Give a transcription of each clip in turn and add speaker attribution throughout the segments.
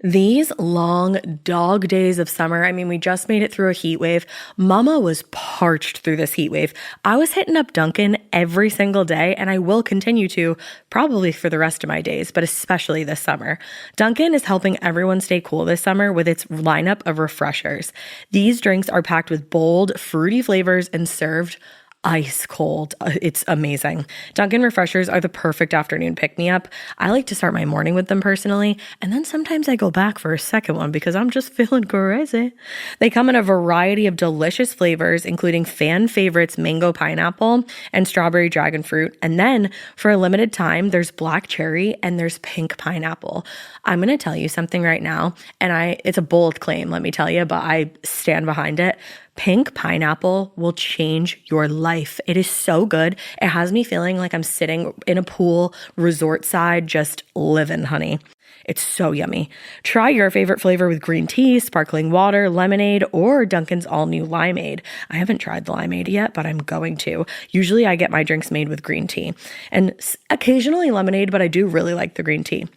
Speaker 1: These long dog days of summer, I mean, we just made it through a heat wave. Mama was parched through this heat wave. I was hitting up Dunkin' every single day, and I will continue to probably for the rest of my days, but especially this summer. Dunkin' is helping everyone stay cool this summer with its lineup of refreshers. These drinks are packed with bold, fruity flavors and served ice cold. It's amazing. Dunkin' refreshers are the perfect afternoon pick-me-up. I like to start my morning with them personally, and then sometimes I go back for a second one because I'm just feeling crazy. They come in a variety of delicious flavors, including fan favorites mango pineapple and strawberry dragon fruit. And then for a limited time, there's black cherry and there's pink pineapple. I'm going to tell you something right now, and it's a bold claim, let me tell you, but I stand behind it. Pink pineapple will change your life. It is so good. It has me feeling like I'm sitting in a pool, resort side, just living, honey. It's so yummy. Try your favorite flavor with green tea, sparkling water, lemonade, or Dunkin's all-new limeade. I haven't tried the limeade yet, but I'm going to. Usually I get my drinks made with green tea and occasionally lemonade, but I do really like the green tea.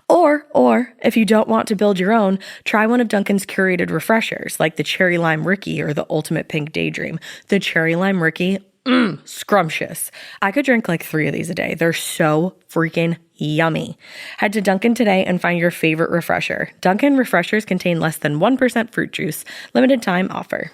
Speaker 1: Or if you don't want to build your own, try one of Dunkin's curated refreshers like the Cherry Lime Ricky or the Ultimate Pink Daydream. The Cherry Lime Ricky, scrumptious. I could drink like 3 of these a day. They're so freaking yummy. Head to Dunkin' today and find your favorite refresher. Dunkin' refreshers contain less than 1% fruit juice. Limited time offer.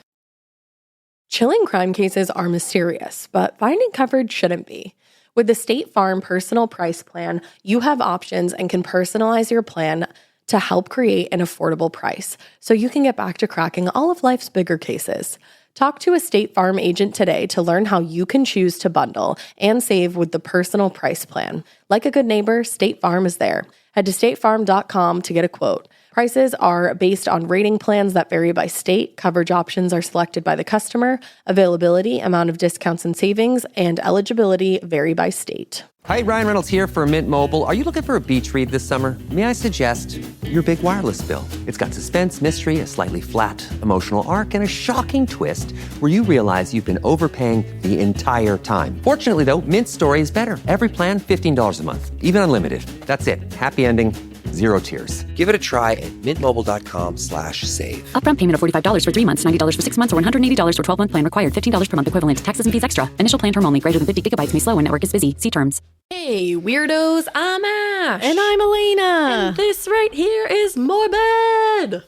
Speaker 1: Chilling crime cases are mysterious, but finding coverage shouldn't be. With the State Farm Personal Price Plan, you have options and can personalize your plan to help create an affordable price so you can get back to cracking all of life's bigger cases. Talk to a State Farm agent today to learn how you can choose to bundle and save with the Personal Price Plan. Like a good neighbor, State Farm is there. Head to statefarm.com to get a quote. Prices are based on rating plans that vary by state. Coverage options are selected by the customer. Availability, amount of discounts and savings, and eligibility vary by state.
Speaker 2: Hi, Ryan Reynolds here for Mint Mobile. Are you looking for a beach read this summer? May I suggest your big wireless bill? It's got suspense, mystery, a slightly flat, emotional arc, and a shocking twist where you realize you've been overpaying the entire time. Fortunately, though, Mint's story is better. Every plan, $15 a month. Even unlimited. That's it. Happy ending. Zero tears. Give it a try at mintmobile.com/save.
Speaker 3: Upfront payment of $45 for 3 months, $90 for 6 months, or $180 for 12-month plan required. $15 per month equivalent. Taxes and fees extra. Initial plan term only. Greater than 50 gigabytes may slow when network is busy. See terms.
Speaker 1: Hey, weirdos, I'm Ash.
Speaker 4: And I'm Alaina.
Speaker 1: And this right here is Morbid.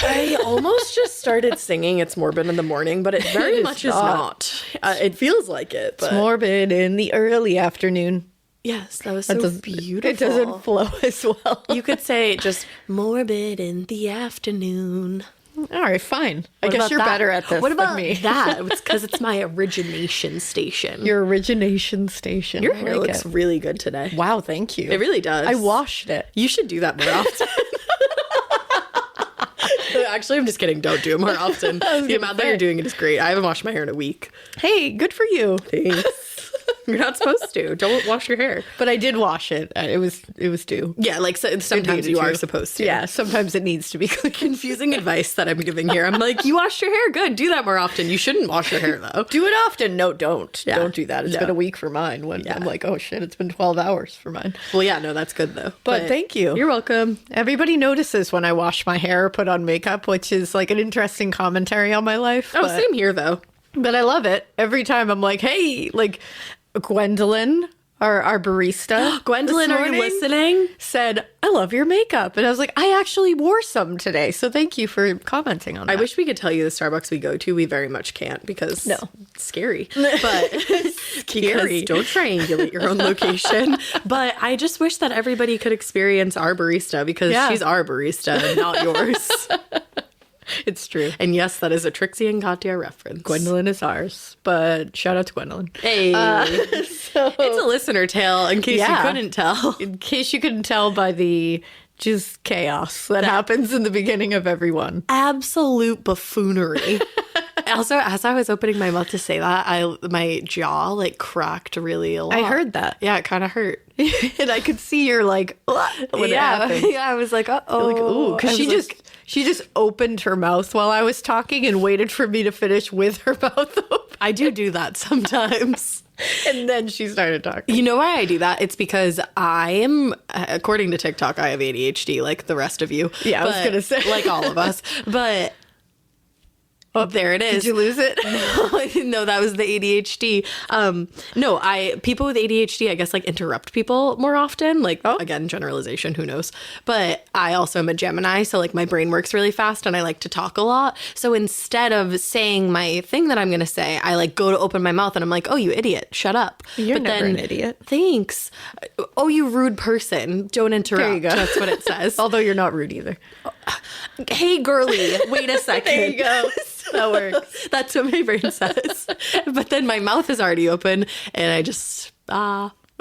Speaker 1: I almost just started singing It's Morbid in the Morning, but it very much is not. It feels like it. But
Speaker 4: It's morbid in the early afternoon.
Speaker 1: Yes, that was so beautiful.
Speaker 4: It doesn't flow as well.
Speaker 1: You could say just morbid in the afternoon.
Speaker 4: All right, fine. I
Speaker 1: What
Speaker 4: guess
Speaker 1: about
Speaker 4: you're
Speaker 1: that?
Speaker 4: better at this
Speaker 1: What about
Speaker 4: than me.
Speaker 1: that? It's because it's my origination station.
Speaker 4: Your origination station.
Speaker 1: Your
Speaker 4: I
Speaker 1: hair
Speaker 4: like
Speaker 1: looks
Speaker 4: it.
Speaker 1: really good today.
Speaker 4: Wow, thank you.
Speaker 1: It really does.
Speaker 4: I washed it.
Speaker 1: You should do that more often. Actually, I'm just kidding. Don't do it more often. The amount that you're doing it is great. I haven't washed my hair in a week.
Speaker 4: Hey, good for you.
Speaker 1: Thanks. You're not supposed to. Don't wash your hair.
Speaker 4: But I did wash it. It was due.
Speaker 1: Yeah, like sometimes
Speaker 4: needed
Speaker 1: you are
Speaker 4: to.
Speaker 1: supposed to.
Speaker 4: Yeah, sometimes it needs to be clean.
Speaker 1: Confusing advice that I'm giving here. I'm like, you washed your hair. Good. Do that more often. You shouldn't wash your hair, though.
Speaker 4: Do it often. No, don't.
Speaker 1: Yeah.
Speaker 4: Don't do that. It's
Speaker 1: No.
Speaker 4: been a week for mine. I'm like, oh shit, it's been 12 hours for mine.
Speaker 1: Well, yeah, no, that's good, though.
Speaker 4: But thank you.
Speaker 1: You're welcome.
Speaker 4: Everybody notices when I wash my hair or put on makeup, which is like an interesting commentary on my life.
Speaker 1: Oh,
Speaker 4: but,
Speaker 1: same here, though.
Speaker 4: But I love it. Every time I'm like, hey, like Gwendolyn, our barista.
Speaker 1: Gwendolyn,
Speaker 4: this
Speaker 1: are you
Speaker 4: morning
Speaker 1: listening?
Speaker 4: Said, I love your makeup. And I was like, I actually wore some today. So thank you for commenting on that.
Speaker 1: I wish we could tell you the Starbucks we go to. We very much can't because it's scary. But
Speaker 4: Scary.
Speaker 1: because don't triangulate your own location. But I just wish that everybody could experience our barista because she's our barista and not yours.
Speaker 4: It's true.
Speaker 1: And yes, that is a Trixie and Katya reference.
Speaker 4: Gwendolyn is ours. But shout out to Gwendolyn.
Speaker 1: Hey. It's a listener tale in case you couldn't tell.
Speaker 4: In case you couldn't tell by the just chaos that happens in the beginning of every one.
Speaker 1: Absolute buffoonery.
Speaker 4: Also, as I was opening my mouth to say that, my jaw like cracked really a lot.
Speaker 1: I heard that.
Speaker 4: Yeah, it kind of hurt.
Speaker 1: And I could see you're like, when it happened.
Speaker 4: Yeah, I was like, uh-oh.
Speaker 1: Like, ooh, because she just opened her mouth while I was talking and waited for me to finish with her mouth open.
Speaker 4: I do that sometimes.
Speaker 1: And then she started talking.
Speaker 4: You know why I do that? It's because I am, according to TikTok, I have ADHD like the rest of you.
Speaker 1: Yeah, I was going to say.
Speaker 4: Like all of us. But... Oh, there it is.
Speaker 1: Did you lose it?
Speaker 4: No, that was the ADHD. People with ADHD, I guess, like interrupt people more often. Like, again, generalization, who knows? But I also am a Gemini, so like my brain works really fast and I like to talk a lot. So instead of saying my thing that I'm going to say, I like go to open my mouth and I'm like, oh, you idiot, shut up.
Speaker 1: You're never an idiot.
Speaker 4: Thanks. Oh, you rude person. Don't interrupt.
Speaker 1: There you go.
Speaker 4: That's what it says.
Speaker 1: Although you're not rude either.
Speaker 4: Hey, girly, wait a second.
Speaker 1: There you go. That works.
Speaker 4: That's what my brain says. But then my mouth is already open and I just,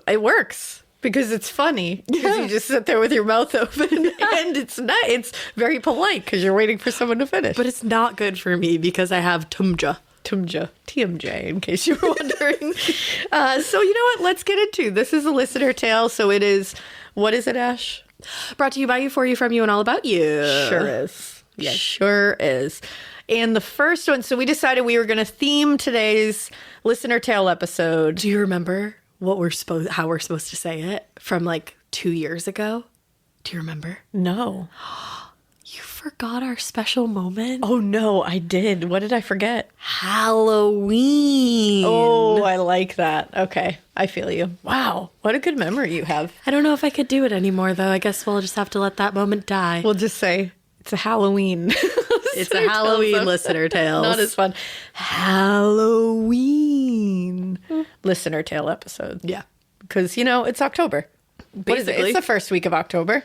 Speaker 1: It works because it's funny. Because you just sit there with your mouth open and it's very polite because you're waiting for someone to finish.
Speaker 4: But it's not good for me because I have tumja.
Speaker 1: TMJ, in case you were wondering. So you know what? Let's get into this. Is a listener tale. So it is, what is it, Ash?
Speaker 4: Brought to you by you, for you, from you, and all about you.
Speaker 1: Sure is. Yes. Sure is. And the first one, so we decided we were going to theme today's listener tale episode.
Speaker 4: Do you remember how we're supposed to say it from like 2 years ago? Do you remember?
Speaker 1: No.
Speaker 4: You forgot our special moment?
Speaker 1: Oh, no, I did. What did I forget?
Speaker 4: Halloween.
Speaker 1: Oh, I like that. Okay, I feel you. Wow, what a good memory you have.
Speaker 4: I don't know if I could do it anymore, though. I guess we'll just have to let that moment die.
Speaker 1: We'll just say it's a Halloween.
Speaker 4: It's a Halloween listener tale.
Speaker 1: Not as fun. Halloween listener tale episode.
Speaker 4: Yeah.
Speaker 1: Because, it's October. What is it?
Speaker 4: Basically.
Speaker 1: It's the first week of October.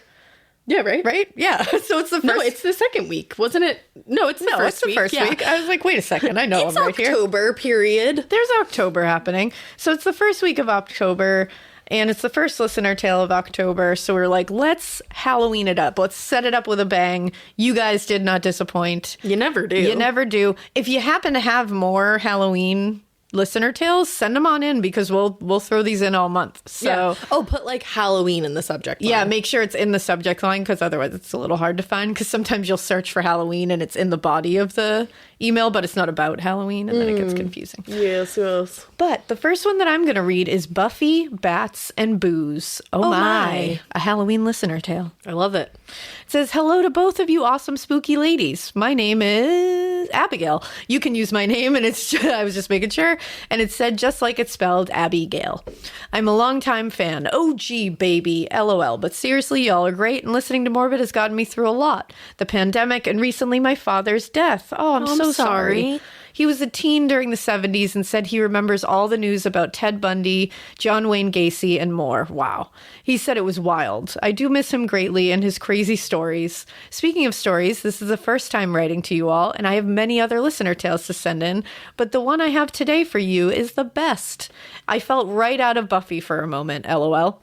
Speaker 4: Yeah, right?
Speaker 1: Right? Yeah. So it's the first.
Speaker 4: No, it's the second week, wasn't it? No, it's the first week.
Speaker 1: First week. I was like, wait a second. I know
Speaker 4: it's
Speaker 1: I'm right here.
Speaker 4: October, period.
Speaker 1: There's October happening. So it's the first week of October. And it's the first listener tale of October. So we're like, let's Halloween it up. Let's set it up with a bang. You guys did not disappoint.
Speaker 4: You never do.
Speaker 1: You never do. If you happen to have more Halloween listener tales, send them on in because we'll throw these in all month. So
Speaker 4: yeah. Put like Halloween in the subject line.
Speaker 1: Yeah, make sure it's in the subject line because otherwise it's a little hard to find because sometimes you'll search for Halloween and it's in the body of the email, but it's not about Halloween and then it gets confusing.
Speaker 4: Yes.
Speaker 1: But the first one that I'm going to read is Buffy, Bats, and Booze. Oh my. A Halloween listener tale.
Speaker 4: I love it.
Speaker 1: It says, hello to both of you awesome spooky ladies. My name is Abigail. You can use my name and it's I was just making sure. And it said just like it's spelled, Abigail. I'm a longtime fan. OG baby, LOL. But seriously, y'all are great and listening to Morbid has gotten me through a lot. The pandemic and recently my father's death. Oh, I'm so sorry. He was a teen during the 70s and said he remembers all the news about Ted Bundy, John Wayne Gacy, and more. Wow. He said it was wild. I do miss him greatly and his crazy stories. Speaking of stories, this is the first time writing to you all, and I have many other listener tales to send in, but the one I have today for you is the best. I felt right out of Buffy for a moment, LOL.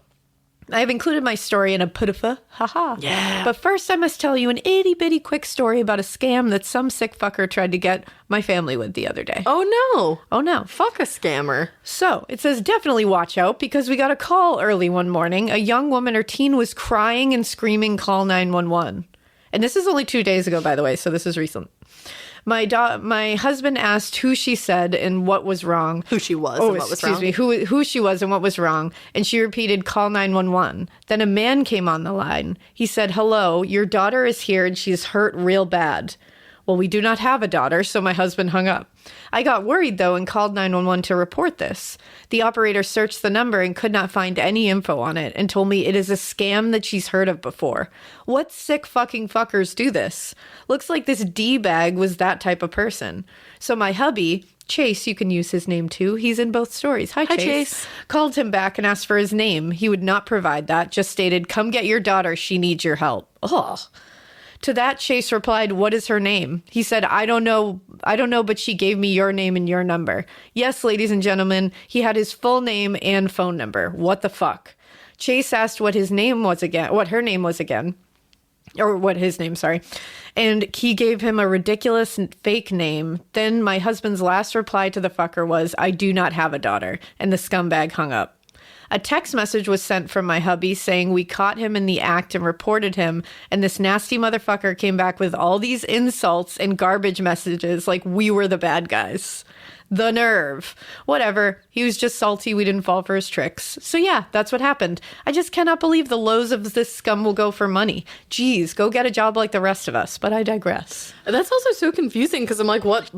Speaker 1: I have included my story in a putafa, haha.
Speaker 4: Yeah.
Speaker 1: But first I must tell you an itty bitty quick story about a scam that some sick fucker tried to get my family with the other day.
Speaker 4: Oh no.
Speaker 1: Oh.
Speaker 4: Fuck a scammer.
Speaker 1: So it says definitely watch out because we got a call early one morning. A young woman or teen was crying and screaming, call 911. And this is only 2 days ago, by the way, so this is recent. My husband asked who she said and what was wrong.
Speaker 4: Who she was and what was wrong.
Speaker 1: Excuse me. Who she was and what was wrong. And she repeated, call 911. Then a man came on the line. He said, hello, your daughter is here and she's hurt real bad. Well, we do not have a daughter, so my husband hung up. I got worried, though, and called 911 to report this. The operator searched the number and could not find any info on it and told me it is a scam that she's heard of before. What sick fucking fuckers do this? Looks like this D-bag was that type of person. So my hubby, Chase, you can use his name too. He's in both stories. Hi, Chase. Called him back and asked for his name. He would not provide that, just stated, come get your daughter. She needs your help. Ugh. To that, Chase replied, what is her name? He said, I don't know, but she gave me your name and your number. Yes, ladies and gentlemen, he had his full name and phone number. What the fuck? Chase asked what her name was again.
Speaker 5: or what his name, sorry. And he gave him a ridiculous fake name. Then my husband's last reply to the fucker was, I do not have a daughter. And the scumbag hung up. A text message was sent from my hubby saying we caught him in the act and reported him. And this nasty motherfucker came back with all these insults and garbage messages like we were the bad guys. The nerve. Whatever. He was just salty we didn't fall for his tricks. So yeah, that's what happened. I just cannot believe the lows of this scum will go for money. Geez, go get a job like the rest of us. But I digress.
Speaker 4: That's also so confusing because I'm like, what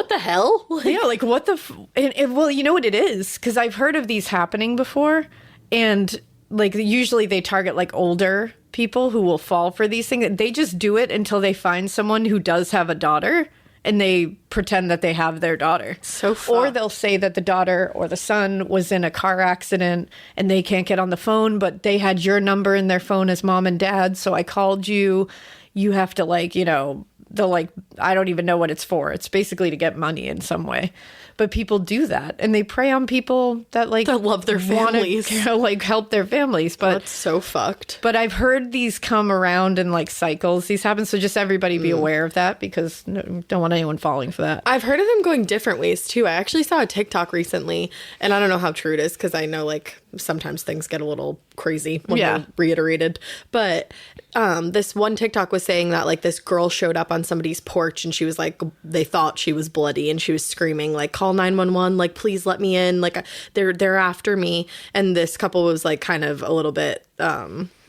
Speaker 4: the hell?
Speaker 5: Yeah, like what the... well, you know what it is? Because I've heard of these happening before. And like usually they target like older people who will fall for these things. They just do it until they find someone who does have a daughter. And they pretend that they have their daughter.
Speaker 4: So fucked.
Speaker 5: Or they'll say that the daughter or the son was in a car accident and they can't get on the phone, but they had your number in their phone as mom and dad. So I called you. You have to like, you know, they'll like, I don't even know what it's for. It's basically to get money in some way. But people do that. And they prey on people that like...
Speaker 4: that love their families.
Speaker 5: Wanna, like help their families. But
Speaker 4: that's so fucked.
Speaker 5: But I've heard these come around in like cycles. These happen. So just everybody be aware of that because don't want anyone falling for that.
Speaker 4: I've heard of them going different ways too. I actually saw a TikTok recently, and I don't know how true it is because I know like sometimes things get a little crazy when they're reiterated. But this one TikTok was saying that like this girl showed up on somebody's porch and she was like, they thought she was bloody and she was screaming like, call 911, like please let me in, like they're after me. And this couple was like kind of a little bit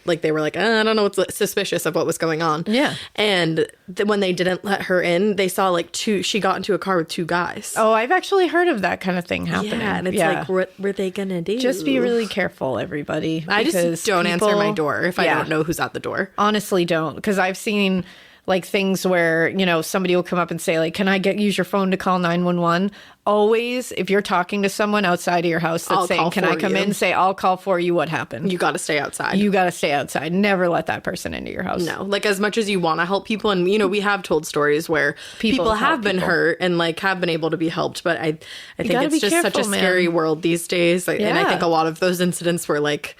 Speaker 4: like they were like, I don't know what's suspicious of what was going on.
Speaker 5: Yeah.
Speaker 4: And when they didn't let her in, they saw like she got into a car with two guys.
Speaker 5: Oh, I've actually heard of that kind of thing happening.
Speaker 4: Yeah, and it's like, what were they gonna do?
Speaker 5: Just be really careful, everybody.
Speaker 4: I just don't answer my door if I don't know who's at the door.
Speaker 5: Honestly, don't. Because I've seen like things where, you know, somebody will come up and say like, can I use your phone to call 911? Always, if you're talking to someone outside of your house that's saying, can I come in? Say, I'll call for you. What happened?
Speaker 4: You got to stay outside.
Speaker 5: You got to stay outside. Never let that person into your house.
Speaker 4: No, like as much as you want to help people. And, you know, we have told stories where people have been hurt and like have been able to be helped. But I think it's just such a scary world these days. And I think a lot of those incidents were like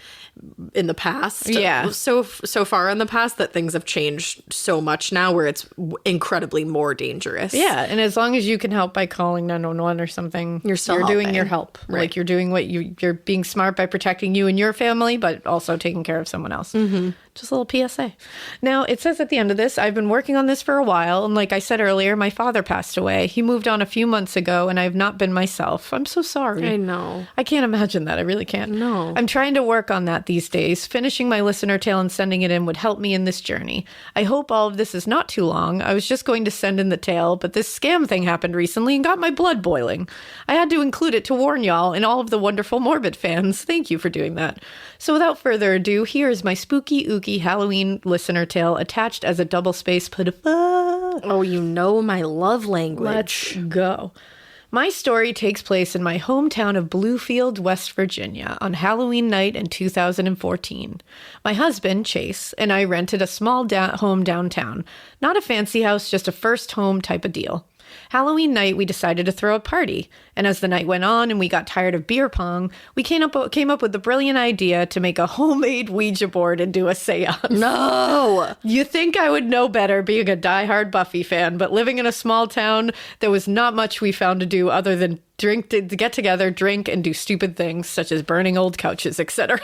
Speaker 4: in the past.
Speaker 5: Yeah.
Speaker 4: So far in the past that things have changed so much now where it's incredibly more dangerous.
Speaker 5: Yeah. And as long as you can help by calling 911 or something, you're doing your help.
Speaker 4: Right.
Speaker 5: Like you're doing what you're being smart by protecting you and your family, but also taking care of someone else. Mm-hmm. Just a little PSA. Now, it says at the end of this, I've been working on this for a while. And like I said earlier, my father passed away. He moved on a few months ago and I have not been myself. I'm so sorry.
Speaker 4: I know.
Speaker 5: I can't imagine that. I really can't.
Speaker 4: No.
Speaker 5: I'm trying to work on that these days. Finishing my listener tale and sending it in would help me in this journey. I hope all of this is not too long. I was just going to send in the tale, but this scam thing happened recently and got my blood boiling. I had to include it to warn y'all and all of the wonderful Morbid fans. Thank you for doing that. So without further ado, here is my spooky, ooky Halloween listener tale attached as a double space put-a-fuck.
Speaker 4: Oh, you know my love language.
Speaker 5: Let's go. My story takes place in my hometown of Bluefield, West Virginia, on Halloween night in 2014. My husband, Chase, and I rented a small home downtown. Not a fancy house, just a first home type of deal. Halloween night, we decided to throw a party. And as the night went on and we got tired of beer pong, we came up with the brilliant idea to make a homemade Ouija board and do a seance.
Speaker 4: No!
Speaker 5: You think I would know better being a diehard Buffy fan, but living in a small town, there was not much we found to do other than get together, drink, and do stupid things such as burning old couches, etc.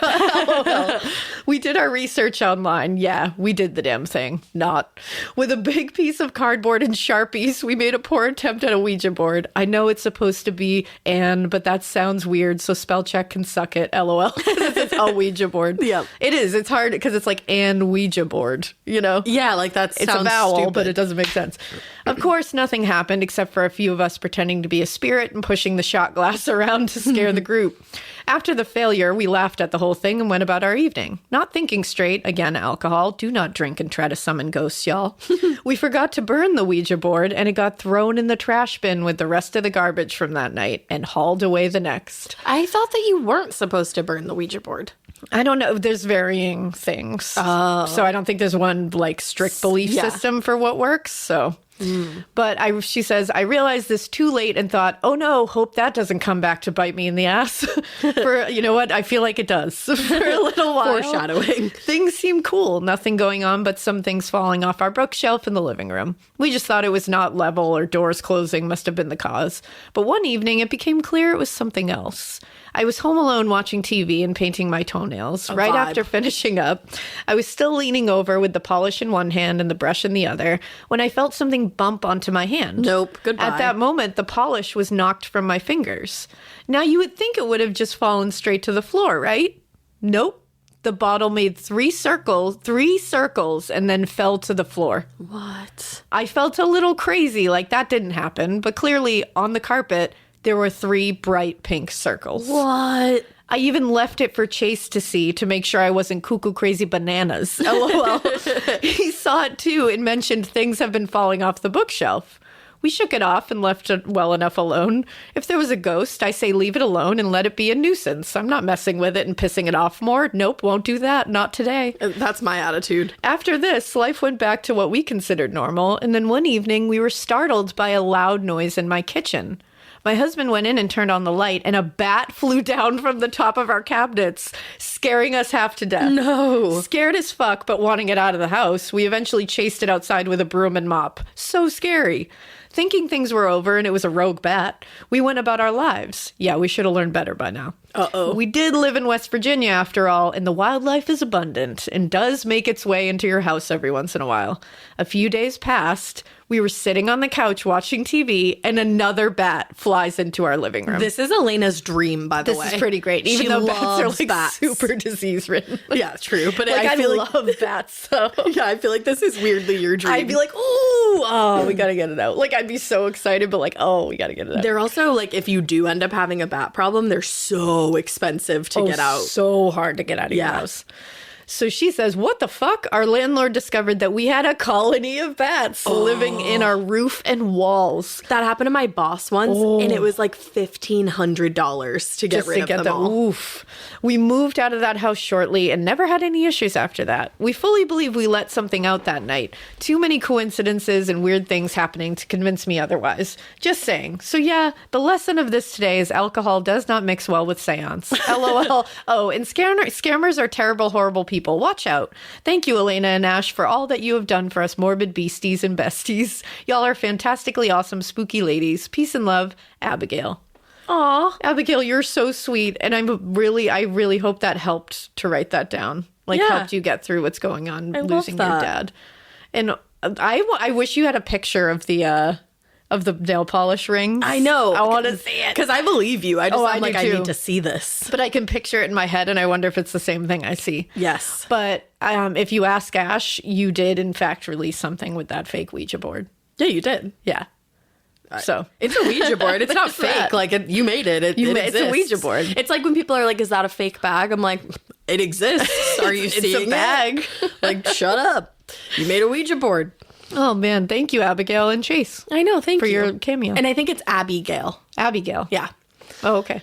Speaker 5: We did our research online. Yeah, we did the damn thing. Not. With a big piece of cardboard and Sharpies, we made a poor attempt at a Ouija board. I know it's supposed to be Anne, but that sounds weird, so spell check can suck it, LOL. It's a Ouija board.
Speaker 4: Yep.
Speaker 5: It is. It's hard because it's like Anne Ouija board, you know?
Speaker 4: Yeah, like that sounds
Speaker 5: It's a vowel,
Speaker 4: stupid.
Speaker 5: but it doesn't make sense. Of course, nothing happened except for a few of us pretending to be a spirit and pushing the shot glass around to scare the group. After the failure, we laughed at the whole thing and went about our evening. Not thinking straight, again, alcohol. Do not drink and try to summon ghosts, y'all. We forgot to burn the Ouija board, and it got thrown in the trash bin with the rest of the garbage from that night and hauled away the next.
Speaker 4: I thought that you weren't supposed to burn the Ouija board.
Speaker 5: I don't know. There's varying things. So I don't think there's one like strict belief system for what works. So But she says, I realized this too late and thought, oh no, hope that doesn't come back to bite me in the ass. For, you know what? I feel like it does for a little while.
Speaker 4: Foreshadowing.
Speaker 5: Things seem cool. Nothing going on, but some things falling off our bookshelf in the living room. We just thought it was not level or doors closing must have been the cause. But one evening it became clear it was something else. I was home alone watching TV and painting my toenails. Right after finishing up, I was still leaning over with the polish in one hand and the brush in the other when I felt something bump onto my hand.
Speaker 4: Nope. Goodbye.
Speaker 5: At that moment, the polish was knocked from my fingers. Now, you would think it would have just fallen straight to the floor, right? Nope. The bottle made three circles, and then fell to the floor.
Speaker 4: What?
Speaker 5: I felt a little crazy, like that didn't happen, but clearly on the carpet, there were 3 bright pink circles.
Speaker 4: What?
Speaker 5: I even left it for Chase to see to make sure I wasn't cuckoo crazy bananas. LOL. He saw it too and mentioned things have been falling off the bookshelf. We shook it off and left it well enough alone. If there was a ghost, I say leave it alone and let it be a nuisance. I'm not messing with it and pissing it off more. Nope, won't do that. Not today.
Speaker 4: That's my attitude.
Speaker 5: After this, life went back to what we considered normal, and then one evening we were startled by a loud noise in my kitchen. My husband went in and turned on the light, and a bat flew down from the top of our cabinets, scaring us half to death.
Speaker 4: No.
Speaker 5: Scared as fuck, but wanting it out of the house, we eventually chased it outside with a broom and mop. So scary. Thinking things were over and it was a rogue bat, we went about our lives. Yeah, we should have learned better by now.
Speaker 4: Uh-oh.
Speaker 5: We did live in West Virginia after all, and the wildlife is abundant and does make its way into your house every once in a while. A few days passed, we were sitting on the couch watching TV, and another bat flies into our living room.
Speaker 4: This is Alaina's dream, by the way.
Speaker 5: This is pretty great, even
Speaker 4: She
Speaker 5: though bats are
Speaker 4: loves
Speaker 5: like
Speaker 4: bats.
Speaker 5: super disease-ridden.
Speaker 4: Yeah, true. But
Speaker 5: Like,
Speaker 4: I feel
Speaker 5: love bats, so...
Speaker 4: Yeah, I feel like this is weirdly your dream.
Speaker 5: I'd be like, oh, we gotta get it out. Like, I'd be so excited, but like, oh, we gotta get it out.
Speaker 4: They're also, like, if you do end up having a bat problem, they're so expensive to get out.
Speaker 5: So hard to get out of your house. So she says, what the fuck? Our landlord discovered that we had a colony of bats living in our roof and walls.
Speaker 4: That happened to my boss once, and it was like $1,500 to get rid of them all.
Speaker 5: Oof. We moved out of that house shortly and never had any issues after that. We fully believe we let something out that night. Too many coincidences and weird things happening to convince me otherwise. Just saying. So yeah, the lesson of this today is alcohol does not mix well with seance. LOL. Oh, and scammers are terrible, horrible people. Watch out. Thank you, Alaina and Ash, for all that you have done for us morbid beasties and besties. Y'all are fantastically awesome, spooky ladies. Peace and love, Abigail. Aw, Abigail, you're so sweet. And I really hope that helped to write that down. Like, helped you get through what's going on losing your dad. And I wish you had a picture of the nail polish rings.
Speaker 4: I know.
Speaker 5: I want to see it.
Speaker 4: Because I believe you. I'm
Speaker 5: I
Speaker 4: like,
Speaker 5: do
Speaker 4: I
Speaker 5: too.
Speaker 4: need to see this.
Speaker 5: But I can picture it in my head, and I wonder if it's the same thing I see.
Speaker 4: Yes.
Speaker 5: But if you ask Ash, you did, in fact, release something with that fake Ouija board.
Speaker 4: Yeah, you did.
Speaker 5: Yeah. So
Speaker 4: it's a Ouija board. It's not
Speaker 5: It's
Speaker 4: fake.
Speaker 5: that.
Speaker 4: Like, you made it. It
Speaker 5: It's a
Speaker 4: exists.
Speaker 5: Ouija board.
Speaker 4: It's like when people are like, is that a fake bag? I'm like, it exists. Are you
Speaker 5: It's a
Speaker 4: seeing
Speaker 5: bag.
Speaker 4: it? Like, shut up. You made a Ouija board.
Speaker 5: Oh, man. Thank you, Abigail and Chase.
Speaker 4: I know. Thank
Speaker 5: for
Speaker 4: you.
Speaker 5: your cameo.
Speaker 4: And I think it's Abigail.
Speaker 5: Abigail.
Speaker 4: Yeah.
Speaker 5: Oh, okay.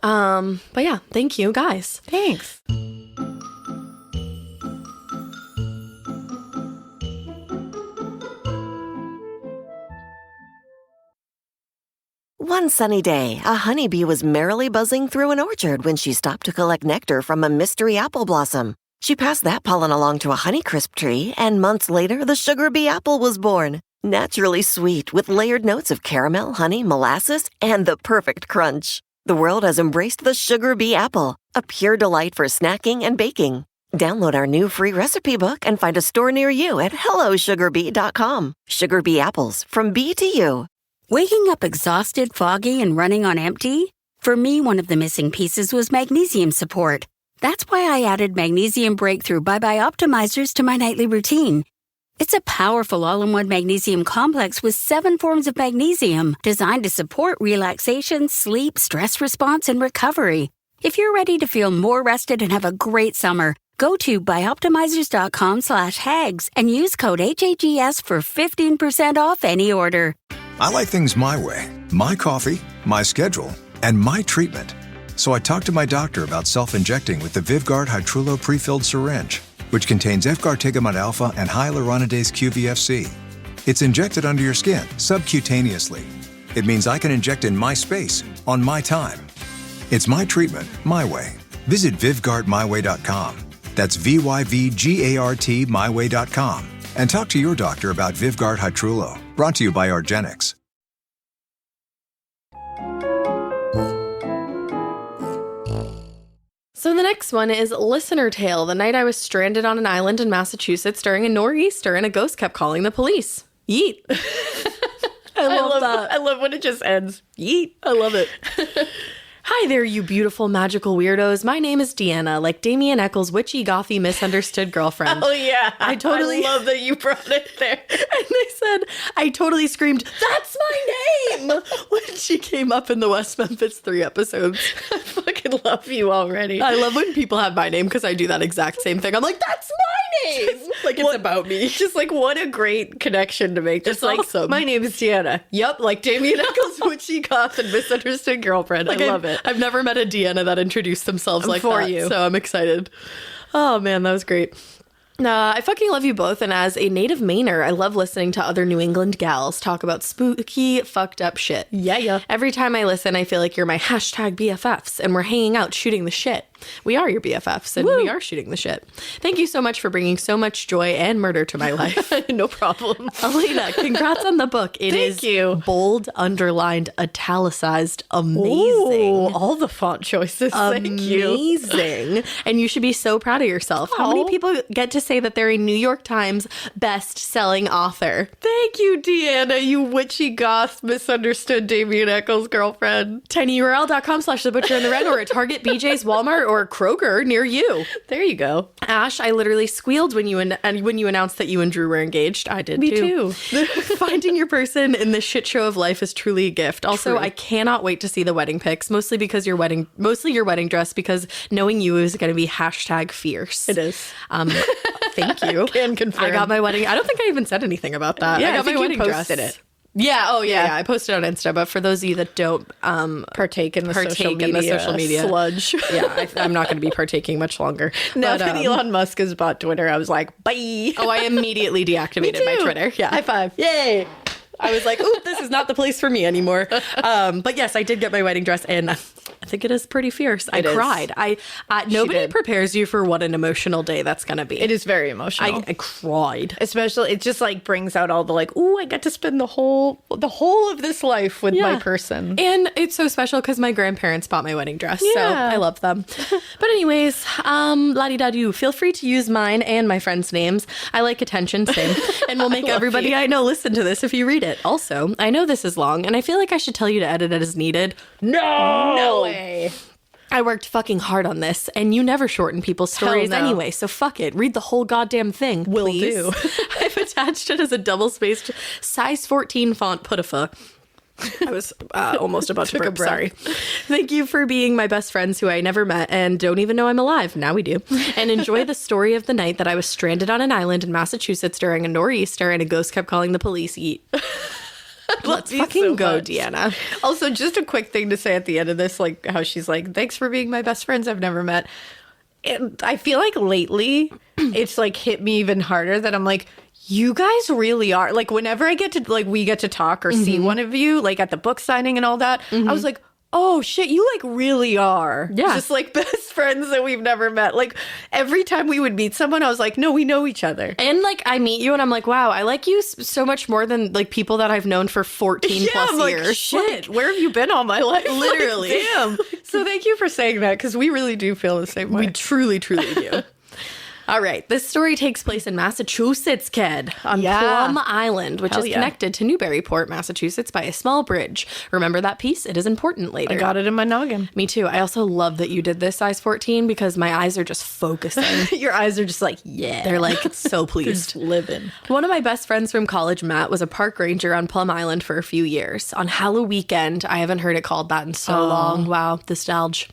Speaker 4: But yeah, thank you, guys.
Speaker 5: Thanks.
Speaker 6: One sunny day, a honeybee was merrily buzzing through an orchard when she stopped to collect nectar from a mystery apple blossom. She passed that pollen along to a Honeycrisp tree, and months later, the sugar bee apple was born. Naturally sweet, with layered notes of caramel, honey, molasses, and the perfect crunch. The world has embraced the sugar bee apple, a pure delight for snacking and baking. Download our new free recipe book and find a store near you at hellosugarbee.com. Sugar bee apples, from bee to you.
Speaker 7: Waking up exhausted, foggy, and running on empty? For me, one of the missing pieces was magnesium support. That's why I added Magnesium Breakthrough Bye Optimizers to my nightly routine. It's a powerful all-in-one magnesium complex with 7 forms of magnesium designed to support relaxation, sleep, stress response, and recovery. If you're ready to feel more rested and have a great summer, go to byoptimizers.com/hags and use code HAGS for 15% off any order.
Speaker 8: I like things my way, my coffee, my schedule, and my treatment. So I talked to my doctor about self-injecting with the Vyvgart Hytrulo pre-filled syringe, which contains Efgartigimod alpha and hyaluronidase QVFC. It's injected under your skin, subcutaneously. It means I can inject in my space, on my time. It's my treatment, my way. Visit VivGuardMyWay.com. That's VYVGART MyWay.com. And talk to your doctor about Vivguard Hytrulo. Brought to you by Argenix.
Speaker 4: So the next one is listener tale. The night I was stranded on an island in Massachusetts during a nor'easter and a ghost kept calling the police. Yeet. I love that.
Speaker 5: I love when it just ends.
Speaker 4: Yeet. I love it. Hi there, you beautiful magical weirdos. My name is Deanna, like Damien Eccles' witchy, gothy, misunderstood girlfriend.
Speaker 5: Oh, yeah.
Speaker 4: I totally
Speaker 5: love that you brought it there.
Speaker 4: And they said, I totally screamed, "That's my name!" when she came up in the West Memphis 3 episodes.
Speaker 5: I fucking love you already.
Speaker 4: I love when people have my name because I do that exact same thing. I'm like, that's my name! Like, it's about me.
Speaker 5: Just like, what a great connection to make. Just
Speaker 4: It's
Speaker 5: like,
Speaker 4: awesome.
Speaker 5: my name is Deanna. Yep, like Damien Eccles' witchy, goth, and misunderstood girlfriend.
Speaker 4: Like,
Speaker 5: I love it.
Speaker 4: I've never met a Deanna that introduced themselves
Speaker 5: I'm
Speaker 4: like
Speaker 5: for
Speaker 4: that.
Speaker 5: you.
Speaker 4: So I'm excited. Oh, man, that was great. I fucking love you both, and as a native Mainer, I love listening to other New England gals talk about spooky, fucked up shit.
Speaker 5: Yeah.
Speaker 4: Every time I listen, I feel like you're my hashtag BFFs, and we're hanging out shooting the shit. We are your BFFs, and we are shooting the shit. Thank you so much for bringing so much joy and murder to my life.
Speaker 5: No problem.
Speaker 4: Alaina, congrats on the book. It is
Speaker 5: Thank you.
Speaker 4: Bold, underlined, italicized, amazing.
Speaker 5: Ooh, all the font choices. Thank you.
Speaker 4: Amazing. And you should be so proud of yourself. How many people get to say that they're a New York Times best-selling author?
Speaker 5: Thank you, Deanna, you witchy, goth, misunderstood Damien Eccles' girlfriend.
Speaker 4: tinyurl.com/The Butcher and the Red, or at Target, BJ's, Walmart, or Kroger near you.
Speaker 5: There you go.
Speaker 4: Ash, I literally squealed when you announced that you and Drew were engaged. I did
Speaker 5: Me
Speaker 4: too.
Speaker 5: too.
Speaker 4: Finding your person in this shit show of life is truly a gift. Also,
Speaker 5: True.
Speaker 4: I cannot wait to see the wedding pics, mostly your wedding dress, because knowing you is going to be hashtag fierce.
Speaker 5: It is.
Speaker 4: Thank you.
Speaker 5: Can confirm.
Speaker 4: I got my wedding. I don't think I even said anything about that.
Speaker 5: Yeah,
Speaker 4: I got
Speaker 5: I think
Speaker 4: my
Speaker 5: you
Speaker 4: wedding
Speaker 5: posted
Speaker 4: dress.
Speaker 5: it.
Speaker 4: Yeah. Oh, yeah. I posted it on Insta. But for those of you that don't
Speaker 5: Partake in the social media sludge.
Speaker 4: yeah, I'm not going to be partaking much longer.
Speaker 5: Now
Speaker 4: But,
Speaker 5: that Elon Musk has bought Twitter, I was like, bye.
Speaker 4: Oh, I immediately deactivated my Twitter. Yeah.
Speaker 5: High five.
Speaker 4: Yay. I was like, ooh, this is not the place for me anymore. But yes, I did get my wedding dress, and I think it is pretty fierce. I cried. Nobody prepares you for what an emotional day that's going to be.
Speaker 5: It is very emotional.
Speaker 4: I cried.
Speaker 5: Especially, it just like brings out all the like, ooh, I got to spend the whole of this life with my person.
Speaker 4: And it's so special because my grandparents bought my wedding dress. So
Speaker 5: Yeah.
Speaker 4: I love them. But anyways, la-di-da-do. Feel free to use mine and my friends' names. I like attention, same. And we'll make everybody I know listen to this if you read it. Also, I know this is long, and I feel like I should tell you to edit it as needed.
Speaker 5: No
Speaker 4: way. I worked fucking hard on this, and you never shorten people's stories
Speaker 5: no.
Speaker 4: anyway, so fuck it. Read the whole goddamn thing,
Speaker 5: Will
Speaker 4: please.
Speaker 5: do.
Speaker 4: I've attached it as a double-spaced size 14 font putifa. I was almost about to burp. Sorry. Thank you for being my best friends who I never met and don't even know I'm alive. Now we do. And enjoy the story of the night that I was stranded on an island in Massachusetts during a nor'easter and a ghost kept calling the police. Let's fucking go, Deanna.
Speaker 5: Also, just a quick thing to say at the end of this, like how she's like, thanks for being my best friends I've never met. And I feel like lately it's like hit me even harder that I'm like, you guys really are. Like whenever I get to like we get to talk or see one of you like at the book signing and all that, I was like, oh shit, you like really are.
Speaker 4: Yeah.
Speaker 5: Just like best friends that we've never met. Like every time we would meet someone, I was like, no, we know each other.
Speaker 4: And like I meet you and I'm like, wow, I like you so much more than like people that I've known for 14 plus
Speaker 5: I'm like,
Speaker 4: years.
Speaker 5: shit, where have you been all my life?
Speaker 4: Literally.
Speaker 5: Like, damn. So thank you for saying that because we really do feel the same way.
Speaker 4: We truly, truly do. All right. This story takes place in Massachusetts, kid, on Plum Island, which is connected to Newburyport, Massachusetts by a small bridge. Remember that piece? It is important later.
Speaker 5: I got it in my noggin.
Speaker 4: Me too. I also love that you did this size 14 because my eyes are just focusing.
Speaker 5: Your eyes are just like, yeah.
Speaker 4: They're like so pleased.
Speaker 5: Living.
Speaker 4: One of my best friends from college, Matt, was a park ranger on Plum Island for a few years. On Halloween weekend, I haven't heard it called that in so long. Wow, nostalgia.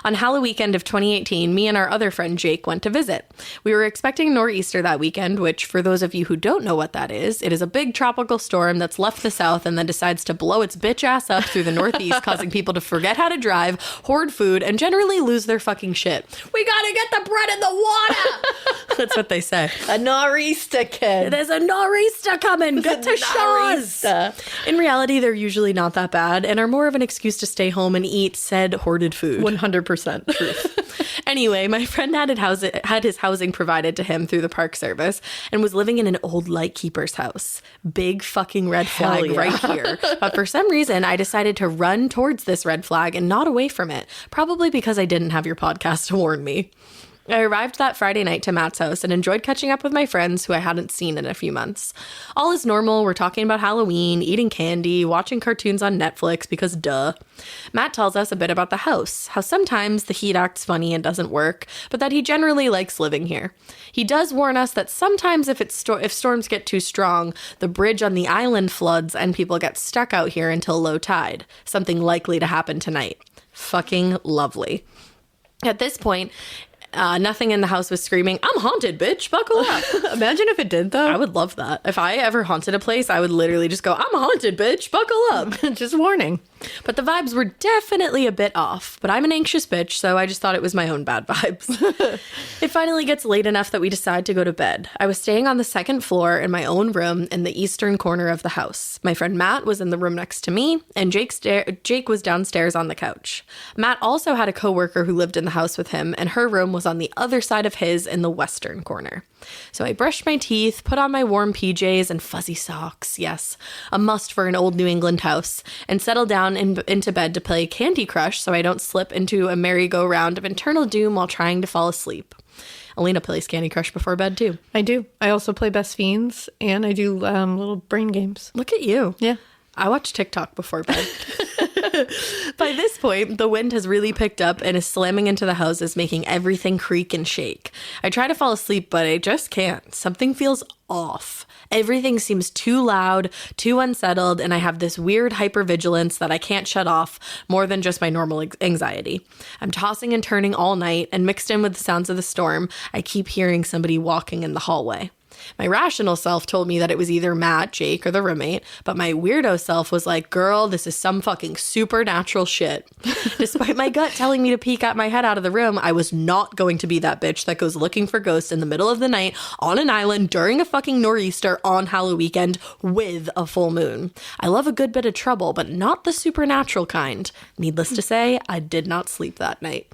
Speaker 4: On Halloween weekend of 2018, me and our other friend Jake went to visit. We were expecting nor'easter that weekend, which, for those of you who don't know what that is, it is a big tropical storm that's left the south and then decides to blow its bitch ass up through the northeast, causing people to forget how to drive, hoard food, and generally lose their fucking shit. We gotta get the bread in the water! That's what they say.
Speaker 5: A nor'easter, kid.
Speaker 4: There's a nor'easter coming. Get to Shaw's. In reality, they're usually not that bad and are more of an excuse to stay home and eat said hoarded food.
Speaker 5: 100% truth.
Speaker 4: Anyway, my friend had his housing provided to him through the park service and was living in an old lightkeeper's house. Big fucking red flag right here. But for some reason, I decided to run towards this red flag and not away from it. Probably because I didn't have your podcast to warn me. I arrived that Friday night to Matt's house and enjoyed catching up with my friends who I hadn't seen in a few months. All is normal. We're talking about Halloween, eating candy, watching cartoons on Netflix because duh. Matt tells us a bit about the house, how sometimes the heat acts funny and doesn't work, but that he generally likes living here. He does warn us that sometimes if storms get too strong, the bridge on the island floods and people get stuck out here until low tide, something likely to happen tonight. Fucking lovely. At this point, nothing in the house was screaming, "I'm haunted, bitch, buckle up."
Speaker 5: Imagine if it did, though.
Speaker 4: I would love that. If I ever haunted a place, I would literally just go, "I'm haunted, bitch, buckle up."
Speaker 5: Just warning.
Speaker 4: But the vibes were definitely a bit off. But I'm an anxious bitch, so I just thought it was my own bad vibes. It finally gets late enough that we decide to go to bed. I was staying on the second floor in my own room in the eastern corner of the house. My friend Matt was in the room next to me, and Jake was downstairs on the couch. Matt also had a coworker who lived in the house with him, and her room was on the other side of his in the western corner. So I brushed my teeth, put on my warm PJs and fuzzy socks, yes, a must for an old New England house, and settled down into bed to play Candy Crush so I don't slip into a merry-go-round of internal doom while trying to fall asleep. Alaina plays Candy Crush before bed too.
Speaker 5: I do. I also play Best Fiends, and I do little brain games.
Speaker 4: Look at you.
Speaker 5: Yeah.
Speaker 4: I watch TikTok before bed. By this point, the wind has really picked up and is slamming into the houses, making everything creak and shake. I try to fall asleep, but I just can't. Something feels off. Everything seems too loud, too unsettled, and I have this weird hypervigilance that I can't shut off more than just my normal anxiety. I'm tossing and turning all night, and mixed in with the sounds of the storm, I keep hearing somebody walking in the hallway. My rational self told me that it was either Matt, Jake, or the roommate, but my weirdo self was like, girl, this is some fucking supernatural shit. Despite my gut telling me to peek at my head out of the room, I was not going to be that bitch that goes looking for ghosts in the middle of the night on an island during a fucking nor'easter on Halloween weekend with a full moon. I love a good bit of trouble, but not the supernatural kind. Needless to say, I did not sleep that night.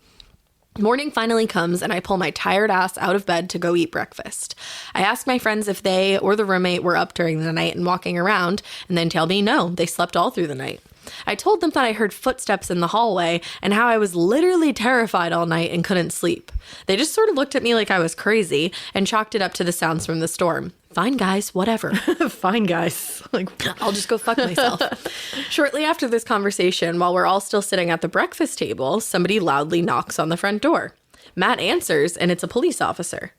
Speaker 4: Morning finally comes and I pull my tired ass out of bed to go eat breakfast. I ask my friends if they or the roommate were up during the night and walking around, and then tell me no, they slept all through the night. I told them that I heard footsteps in the hallway and how I was literally terrified all night and couldn't sleep. They just sort of looked at me like I was crazy and chalked it up to the sounds from the storm. Fine, guys, whatever.
Speaker 5: Fine, guys. Like,
Speaker 4: I'll just go fuck myself. Shortly after this conversation, while we're all still sitting at the breakfast table, somebody loudly knocks on the front door. Matt answers, and it's a police officer.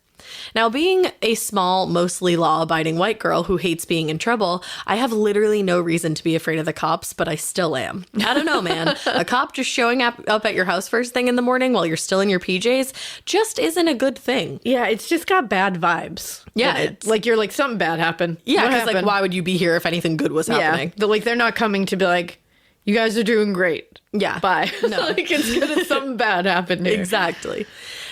Speaker 4: Now, being a small, mostly law-abiding white girl who hates being in trouble, I have literally no reason to be afraid of the cops, but I still am. I don't know, man. A cop just showing up at your house first thing in the morning while you're still in your PJs just isn't a good thing.
Speaker 5: yeah, it's just got bad vibes.
Speaker 4: Yeah,
Speaker 5: It's like you're like, something bad happened.
Speaker 4: Yeah,
Speaker 5: What
Speaker 4: because like,
Speaker 5: happened?
Speaker 4: why would you be here if anything good was happening?
Speaker 5: Yeah, they're not coming to be like, you guys are doing great.
Speaker 4: Yeah.
Speaker 5: Bye.
Speaker 4: No.
Speaker 5: Like, it's good if something bad happened here.
Speaker 4: Exactly.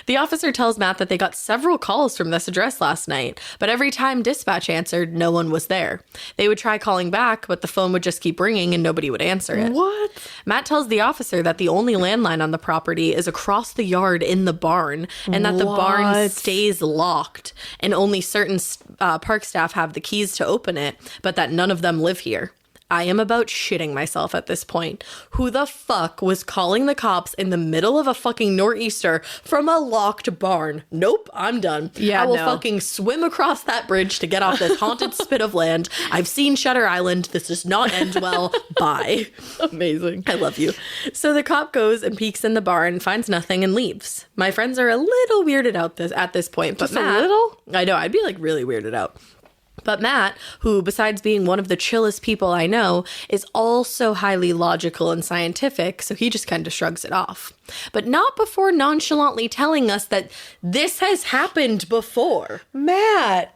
Speaker 4: The officer tells Matt that they got several calls from this address last night, but every time dispatch answered, no one was there. They would try calling back, but the phone would just keep ringing and nobody would answer it.
Speaker 5: What?
Speaker 4: Matt tells the officer that the only landline on the property is across the yard in the barn, and that the barn stays locked, and only certain park staff have the keys to open it, but that none of them live here. I am about shitting myself at this point. Who the fuck was calling the cops in the middle of a fucking nor'easter from a locked barn? Nope, I'm done.
Speaker 5: Yeah,
Speaker 4: I will
Speaker 5: no.
Speaker 4: fucking swim across that bridge to get off this haunted spit of land. I've seen Shutter Island. This does not end well. Bye.
Speaker 5: Amazing.
Speaker 4: I love you. So the cop goes and peeks in the barn, finds nothing, and leaves. My friends are a little weirded out at this point. But
Speaker 5: Just a
Speaker 4: Matt,
Speaker 5: little?
Speaker 4: I know, I'd be like really weirded out. But Matt, who besides being one of the chillest people I know, is also highly logical and scientific, so he just kind of shrugs it off. But not before nonchalantly telling us that this has happened before.
Speaker 5: Matt.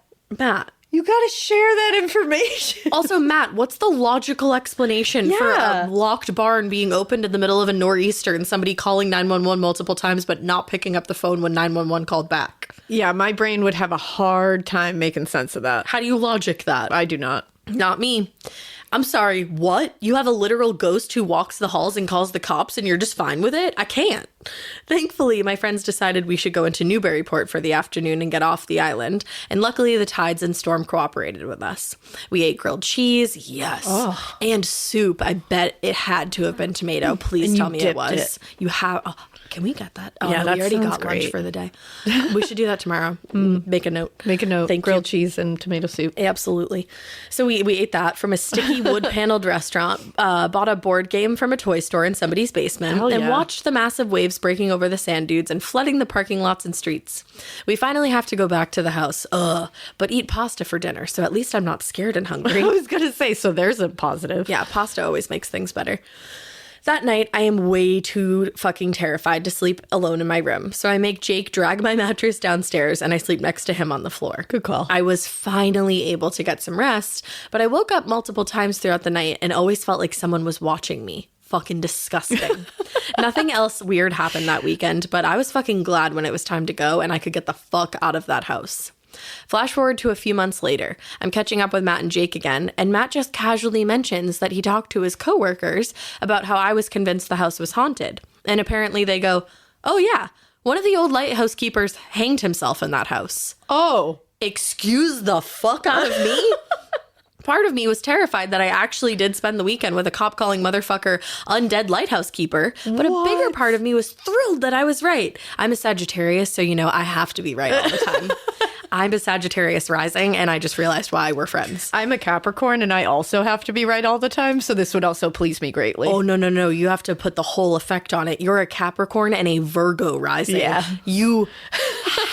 Speaker 5: You got to share that information.
Speaker 4: Also, Matt, what's the logical explanation for a locked barn being opened in the middle of a nor'easter and somebody calling 911 multiple times but not picking up the phone when 911 called back?
Speaker 5: Yeah, my brain would have a hard time making sense of that.
Speaker 4: How do you logic that?
Speaker 5: I do not.
Speaker 4: Not me. I'm sorry, what? You have a literal ghost who walks the halls and calls the cops and you're just fine with it? I can't. Thankfully, my friends decided we should go into Newburyport for the afternoon and get off the island, and luckily the tides and storm cooperated with us. We ate grilled cheese, yes, and soup. I bet it had to have been tomato. Please tell me it was. You have... Oh, can we get that? Oh,
Speaker 5: yeah,
Speaker 4: no, we already got
Speaker 5: great.
Speaker 4: lunch for the day. We should do that tomorrow. Make a note.
Speaker 5: Make a note.
Speaker 4: Thank
Speaker 5: Grilled
Speaker 4: you.
Speaker 5: cheese and tomato soup.
Speaker 4: Absolutely. So we ate that from a sticky wood-paneled restaurant, bought a board game from a toy store in somebody's basement, and watched the massive waves breaking over the sand dunes and flooding the parking lots and streets. We finally have to go back to the house, but eat pasta for dinner, so at least I'm not scared and hungry.
Speaker 5: I was going to say, so there's a positive.
Speaker 4: Yeah, pasta always makes things better. That night, I am way too fucking terrified to sleep alone in my room, so I make Jake drag my mattress downstairs and I sleep next to him on the floor.
Speaker 5: Good call.
Speaker 4: I was finally able to get some rest, but I woke up multiple times throughout the night and always felt like someone was watching me. Fucking disgusting. Nothing else weird happened that weekend, but I was fucking glad when it was time to go and I could get the fuck out of that house. Flash forward to a few months later. I'm catching up with Matt and Jake again, and Matt just casually mentions that he talked to his coworkers about how I was convinced the house was haunted. And apparently they go, oh yeah, one of the old lighthouse keepers hanged himself in that house.
Speaker 5: Oh.
Speaker 4: Excuse the fuck out of me? Part of me was terrified that I actually did spend the weekend with a cop calling motherfucker undead lighthouse keeper, but a bigger part of me was thrilled that I was right. I'm a Sagittarius, so you know I have to be right all the time. I'm a Sagittarius rising, and I just realized why we're friends.
Speaker 5: I'm a Capricorn, and I also have to be right all the time, so this would also please me greatly.
Speaker 4: Oh, no. You have to put the whole effect on it. You're a Capricorn and a Virgo rising.
Speaker 5: Yeah.
Speaker 4: You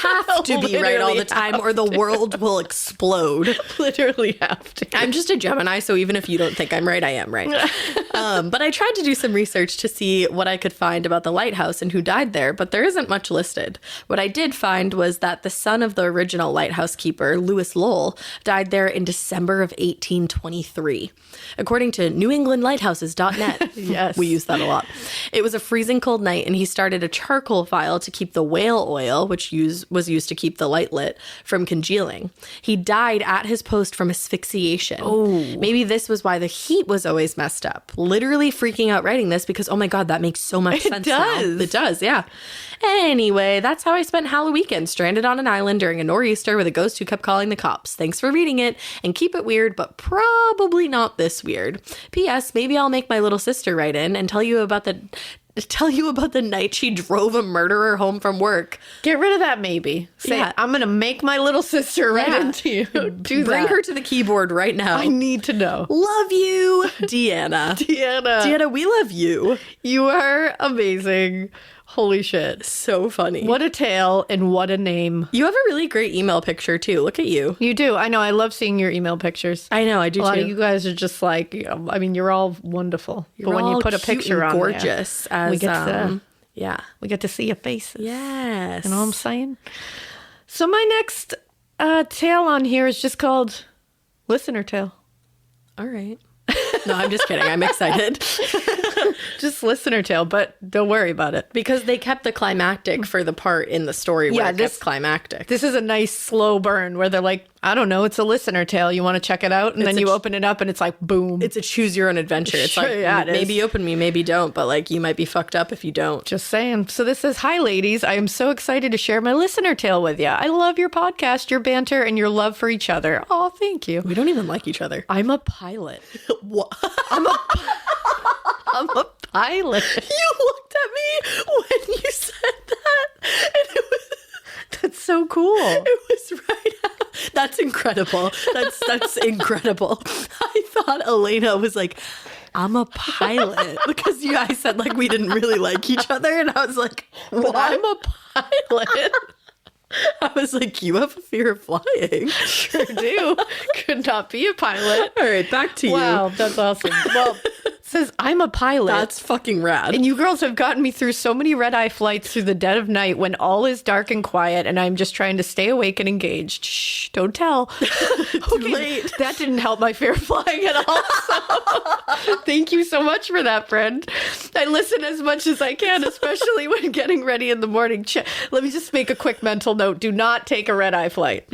Speaker 4: have to be right all the time, or the world will explode.
Speaker 5: Literally have to.
Speaker 4: I'm just a Gemini, so even if you don't think I'm right, I am right. But I tried to do some research to see what I could find about the lighthouse and who died there, but there isn't much listed. What I did find was that the son of the original lighthouse keeper, Lewis Lowell, died there in December of 1823. According to NewEnglandLighthouses.net,
Speaker 5: yes,
Speaker 4: we use that a lot. It was a freezing cold night, and he started a charcoal fire to keep the whale oil, which was used to keep the light lit, from congealing. He died at his post from asphyxiation. Oh. Maybe this was why the heat was always messed up. Literally freaking out writing this because, oh my God, that makes so much sense now. It does, yeah. Anyway, that's how I spent Halloween weekend, stranded on an island during a nor'easter with a ghost who kept calling the cops. Thanks for reading it, and keep it weird, but probably not this weird. P.S. Maybe I'll make my little sister write in and tell you about the night she drove a murderer home from work.
Speaker 5: Get rid of that maybe. Say, yeah. I'm going to make my little sister write into you.
Speaker 4: Bring her to the keyboard right now.
Speaker 5: I need to know.
Speaker 4: Love you, Deanna. Deanna, we love you.
Speaker 5: You are amazing. Holy shit.
Speaker 4: So funny.
Speaker 5: What a tale and what a name.
Speaker 4: You have a really great email picture too. Look at you.
Speaker 5: You do. I know. I love seeing your email pictures.
Speaker 4: I know. I do too.
Speaker 5: A lot of you guys are just like, I mean, you're all wonderful.
Speaker 4: But when you put a picture on gorgeous there, as,
Speaker 5: we get to,
Speaker 4: we
Speaker 5: get to see your faces.
Speaker 4: Yes.
Speaker 5: You know what I'm saying? So my next tale on here is just called Listener Tale.
Speaker 4: All right. No, I'm just kidding. I'm excited.
Speaker 5: Just listener tale, but don't worry about it.
Speaker 4: Because they kept the climactic for the part in the story where it gets climactic.
Speaker 5: This is a nice slow burn where they're like, I don't know, it's a listener tale. You want to check it out? And then you open it up and it's like, boom.
Speaker 4: It's a choose your own adventure. It's like, maybe open me, maybe don't. But like, you might be fucked up if you don't.
Speaker 5: Just saying. So this says, hi, ladies. I am so excited to share my listener tale with you. I love your podcast, your banter, and your love for each other. Oh, thank you.
Speaker 4: We don't even like each other.
Speaker 5: I'm a pilot.
Speaker 4: What?
Speaker 5: I'm a pilot.
Speaker 4: You looked at me when you said that, and it was...
Speaker 5: That's so cool.
Speaker 4: It was right out. That's incredible. That's incredible. I thought Alaina was like, I'm a pilot. Because you guys said like we didn't really like each other, and I was like, what?
Speaker 5: I'm a pilot.
Speaker 4: I was like, you have a fear of flying.
Speaker 5: Sure do. Could not be a pilot.
Speaker 4: All right, back to you.
Speaker 5: Wow, that's awesome. Well, says, I'm a pilot.
Speaker 4: That's fucking rad.
Speaker 5: And you girls have gotten me through so many red-eye flights through the dead of night when all is dark and quiet and I'm just trying to stay awake and engaged. Shh, don't tell.
Speaker 4: Too late.
Speaker 5: That didn't help my fear of flying at all. So thank you so much for that, friend. I listen as much as I can, especially when getting ready in the morning. Let me just make a quick mental note. Do not take a red-eye flight.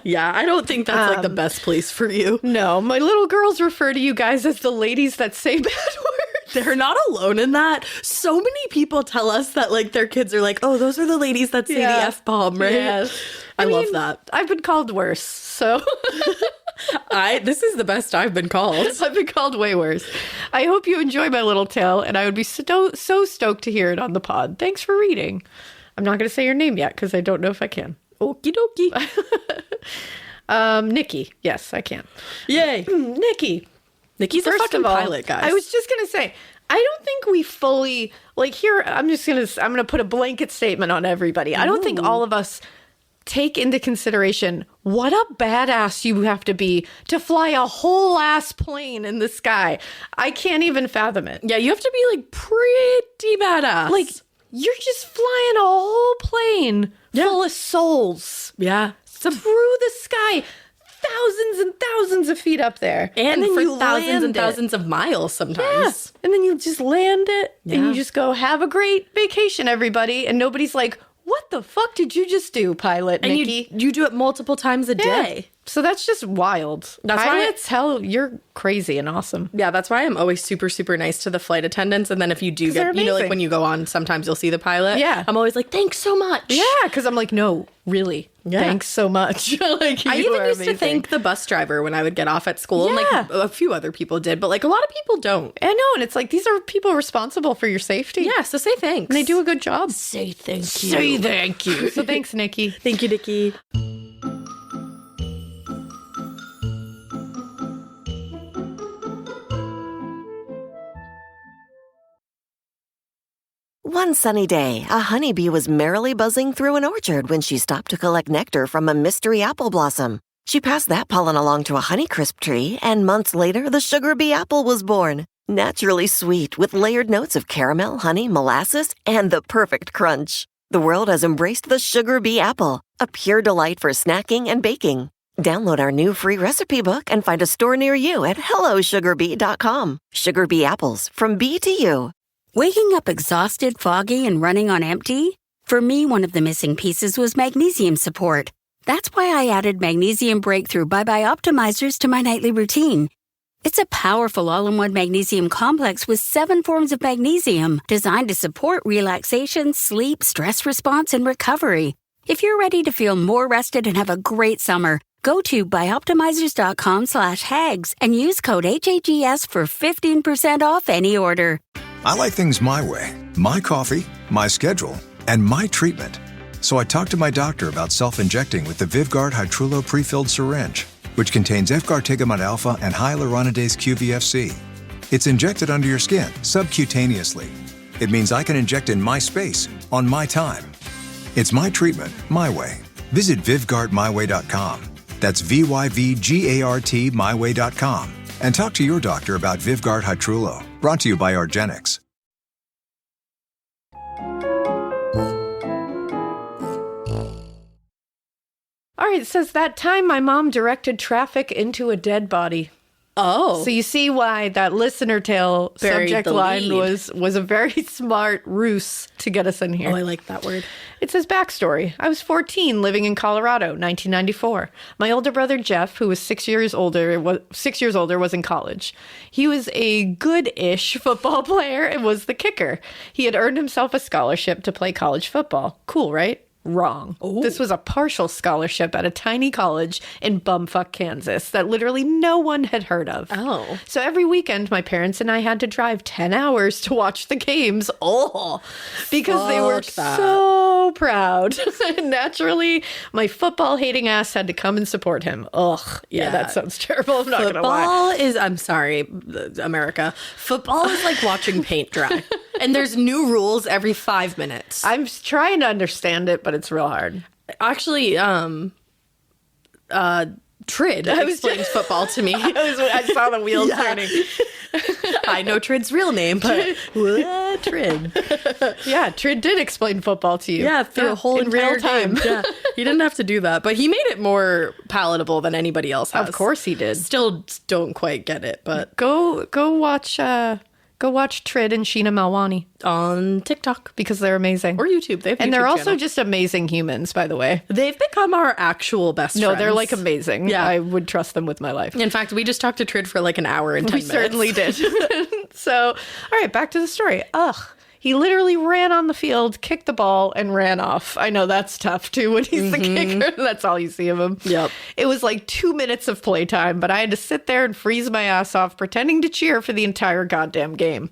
Speaker 4: Yeah, I don't think that's like the best place for you.
Speaker 5: No, my little girls refer to you guys as the ladies that say bad words.
Speaker 4: They're not alone in that. So many people tell us that like their kids are like, oh, those are the ladies that say the F-bomb, right?
Speaker 5: Yes.
Speaker 4: I love
Speaker 5: mean,
Speaker 4: that.
Speaker 5: I've been called worse, so...
Speaker 4: This is the best I've been called.
Speaker 5: I've been called way worse. I hope you enjoy my little tale, and I would be so stoked to hear it on the pod. Thanks for reading. I'm not going to say your name yet, because I don't know if I can.
Speaker 4: Okie dokie.
Speaker 5: Nikki. Yes, I can.
Speaker 4: Yay.
Speaker 5: Nikki.
Speaker 4: Nikki's a fucking pilot, guys.
Speaker 5: I was just going to say, I don't think we fully, like here, I'm going to put a blanket statement on everybody. I don't think all of us take into consideration what a badass you have to be to fly a whole ass plane in the sky. I can't even fathom it.
Speaker 4: Yeah, you have to be like pretty badass.
Speaker 5: Like, you're just flying a whole plane full of souls.
Speaker 4: Yeah.
Speaker 5: Through the sky. Thousands and thousands of feet up there.
Speaker 4: And
Speaker 5: then
Speaker 4: for
Speaker 5: you
Speaker 4: thousands and
Speaker 5: land
Speaker 4: thousands of miles sometimes.
Speaker 5: Yeah. And then you just land it.
Speaker 4: Yeah.
Speaker 5: And you just go, have a great vacation, everybody. And nobody's like, what the fuck did you just do, pilot
Speaker 4: And
Speaker 5: Mikie?
Speaker 4: you do it multiple times a day.
Speaker 5: So that's just wild.
Speaker 4: That's why
Speaker 5: Pilots, hell, you're crazy and awesome.
Speaker 4: Yeah, that's why I'm always super, super nice to the flight attendants. And then if you do get, you know, like when you go on, sometimes you'll see the pilot.
Speaker 5: Yeah.
Speaker 4: I'm always like, thanks so much.
Speaker 5: Yeah, because I'm like, no, really.
Speaker 4: Yeah.
Speaker 5: Thanks so much. Like,
Speaker 4: I
Speaker 5: you
Speaker 4: even
Speaker 5: are
Speaker 4: used to
Speaker 5: amazing.
Speaker 4: thank the bus driver when I would get off at school.
Speaker 5: Yeah.
Speaker 4: And like a few other people did, but like a lot of people don't.
Speaker 5: I know, and it's like, these are people responsible for your safety.
Speaker 4: Yeah, so say thanks.
Speaker 5: And they do a good job.
Speaker 4: Say thank you.
Speaker 5: Say thank you. So thanks, Nikki.
Speaker 4: Thank you, Nikki.
Speaker 6: One sunny day, a honeybee was merrily buzzing through an orchard when she stopped to collect nectar from a mystery apple blossom. She passed that pollen along to a honeycrisp tree, and months later, the sugar bee apple was born. Naturally sweet, with layered notes of caramel, honey, molasses, and the perfect crunch. The world has embraced the sugar bee apple, a pure delight for snacking and baking. Download our new free recipe book and find a store near you at hellosugarbee.com. Sugar bee apples, from bee to you.
Speaker 7: Waking up exhausted, foggy, and running on empty? For me, one of the missing pieces was magnesium support. That's why I added Magnesium Breakthrough Bye Optimizers to my nightly routine. It's a powerful all-in-one magnesium complex with 7 forms of magnesium designed to support relaxation, sleep, stress response, and recovery. If you're ready to feel more rested and have a great summer, go to byoptimizers.com/hags and use code HAGS for 15% off any order.
Speaker 8: I like things my way, my coffee, my schedule, and my treatment. So I talked to my doctor about self-injecting with the Vyvgart Hytrulo pre-filled syringe, which contains F-gartigimod alpha and hyaluronidase QVFC. It's injected under your skin, subcutaneously. It means I can inject in my space, on my time. It's my treatment, my way. Visit VyvgartMyWay.com. That's VYVGART MyWay.com. And talk to your doctor about Vyvgart Hytrulo. Brought to you by argenx.
Speaker 5: All right, it says that time my mom directed traffic into a dead body.
Speaker 4: Oh.
Speaker 5: So you see why that listener tale
Speaker 4: Buried
Speaker 5: subject
Speaker 4: the
Speaker 5: line
Speaker 4: lead.
Speaker 5: was a very smart ruse to get us in here.
Speaker 4: Oh, I like that word.
Speaker 5: It says backstory. I was 14, living in Colorado, 1994. My older brother Jeff, who was 6 years older, was in college. He was a good-ish football player and was the kicker. He had earned himself a scholarship to play college football. Cool, right? Wrong.
Speaker 4: Ooh.
Speaker 5: This was a partial scholarship at a tiny college in bumfuck Kansas that literally no one had heard of.
Speaker 4: Oh.
Speaker 5: So every weekend, my parents and I had to drive 10 hours to watch the games. Oh, because they were
Speaker 4: Fuck that.
Speaker 5: so proud. Naturally, my football hating ass had to come and support him. Ugh. Yeah, that sounds terrible. I'm not going to lie.
Speaker 4: Football is, I'm sorry, America. Football is like watching paint dry. And there's new rules every 5 minutes.
Speaker 5: I'm trying to understand it, but it's real hard.
Speaker 4: Actually, Trid explains football to me.
Speaker 5: I saw the wheels turning.
Speaker 4: I know Trid's real name, but what? Trid.
Speaker 5: Yeah, Trid did explain football to you.
Speaker 4: Yeah, through a whole
Speaker 5: in real
Speaker 4: entire
Speaker 5: time.
Speaker 4: game. Yeah, he didn't have to do that, but he made it more palatable than anybody else has.
Speaker 5: Of course he did.
Speaker 4: Still don't quite get it, but
Speaker 5: Go watch Trid and Sheena Malwani
Speaker 4: on TikTok
Speaker 5: because they're amazing.
Speaker 4: or YouTube, they have
Speaker 5: And they're
Speaker 4: YouTube
Speaker 5: also
Speaker 4: channel.
Speaker 5: just amazing humans, by the way.
Speaker 4: They've become our actual best
Speaker 5: No,
Speaker 4: friends.
Speaker 5: they're like amazing.
Speaker 4: Yeah.
Speaker 5: I would trust them with my life.
Speaker 4: In fact, we just talked to Trid for like an hour and 10
Speaker 5: We
Speaker 4: minutes.
Speaker 5: certainly did. So, all right, back to the story. He literally ran on the field, kicked the ball, and ran off. I know that's tough, too, when he's the kicker. That's all you see of him.
Speaker 4: Yep.
Speaker 5: It was like 2 minutes of playtime, but I had to sit there and freeze my ass off pretending to cheer for the entire goddamn game.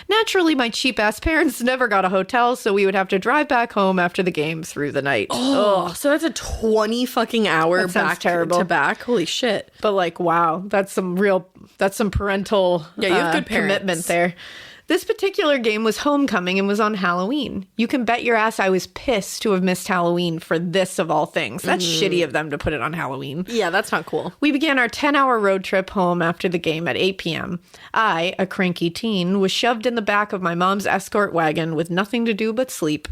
Speaker 5: Naturally, my cheap-ass parents never got a hotel, so we would have to drive back home after the game through the night.
Speaker 4: Oh, so that's a 20 fucking hour
Speaker 5: That sounds
Speaker 4: back
Speaker 5: terrible.
Speaker 4: to back. Holy shit.
Speaker 5: But like, wow, that's some parental
Speaker 4: Yeah, you have good parents.
Speaker 5: commitment there. This particular game was homecoming and was on Halloween. You can bet your ass I was pissed to have missed Halloween for this of all things. That's shitty of them to put it on Halloween.
Speaker 4: Yeah, that's not cool.
Speaker 5: We began our 10-hour road trip home after the game at 8 p.m. I, a cranky teen, was shoved in the back of my mom's escort wagon with nothing to do but sleep.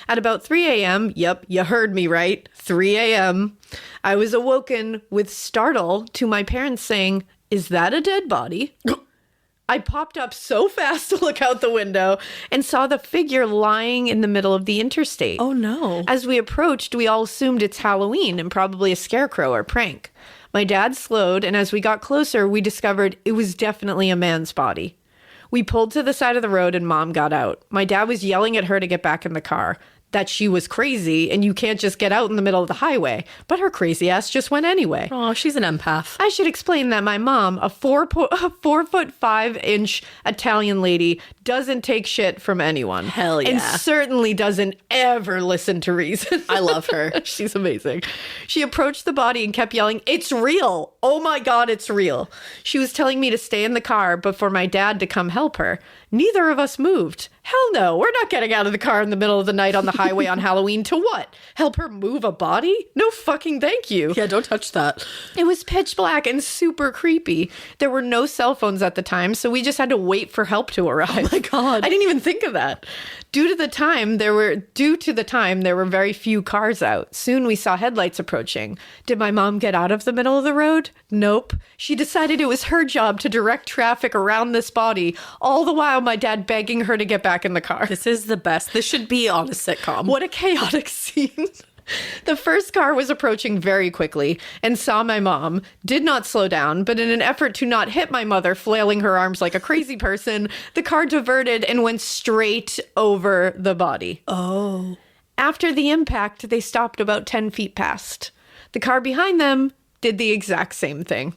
Speaker 5: At about 3 a.m., yep, you heard me right, 3 a.m., I was awoken with startle to my parents saying, "Is that a dead body?" I popped up so fast to look out the window and saw the figure lying in the middle of the interstate.
Speaker 4: Oh, no.
Speaker 5: As we approached, we all assumed it's Halloween and probably a scarecrow or prank. My dad slowed, and as we got closer, we discovered it was definitely a man's body. We pulled to the side of the road and Mom got out. My dad was yelling at her to get back in the car, that she was crazy and you can't just get out in the middle of the highway. But her crazy ass just went anyway.
Speaker 4: Oh, she's an empath.
Speaker 5: I should explain that my mom, a 4'5" Italian lady, doesn't take shit from anyone.
Speaker 4: Hell yeah.
Speaker 5: And certainly doesn't ever listen to reason.
Speaker 4: I love her.
Speaker 5: She's amazing. She approached the body and kept yelling, "It's real. Oh my God, it's real." She was telling me to stay in the car, but for my dad to come help her. Neither of us moved. Hell no, we're not getting out of the car in the middle of the night on the highway on Halloween to what? Help her move a body? No fucking thank you.
Speaker 4: Yeah, don't touch that.
Speaker 5: It was pitch black and super creepy. There were no cell phones at the time, so we just had to wait for help to arrive. Oh
Speaker 4: my God.
Speaker 5: I didn't even think of that. Due to the time, there were very few cars out. Soon we saw headlights approaching. Did my mom get out of the middle of the road? Nope. She decided it was her job to direct traffic around this body, all the while my dad begging her to get back in the car.
Speaker 4: This is the best. This should be on a sitcom.
Speaker 5: What a chaotic scene. The first car was approaching very quickly and saw my mom, did not slow down, but in an effort to not hit my mother flailing her arms like a crazy person, the car diverted and went straight over the body.
Speaker 4: Oh.
Speaker 5: After the impact, they stopped about 10 feet past. The car behind them did the exact same thing.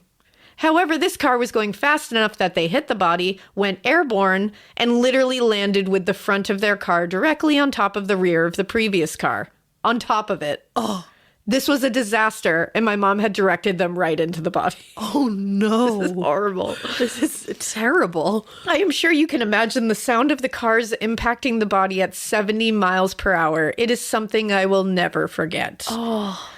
Speaker 5: However, this car was going fast enough that they hit the body, went airborne, and literally landed with the front of their car directly on top of the rear of the previous car. On top of it.
Speaker 4: Oh.
Speaker 5: This was a disaster, and my mom had directed them right into the body.
Speaker 4: Oh, no.
Speaker 5: This is horrible.
Speaker 4: This is terrible.
Speaker 5: I am sure you can imagine the sound of the cars impacting the body at 70 miles per hour. It is something I will never forget.
Speaker 4: Oh.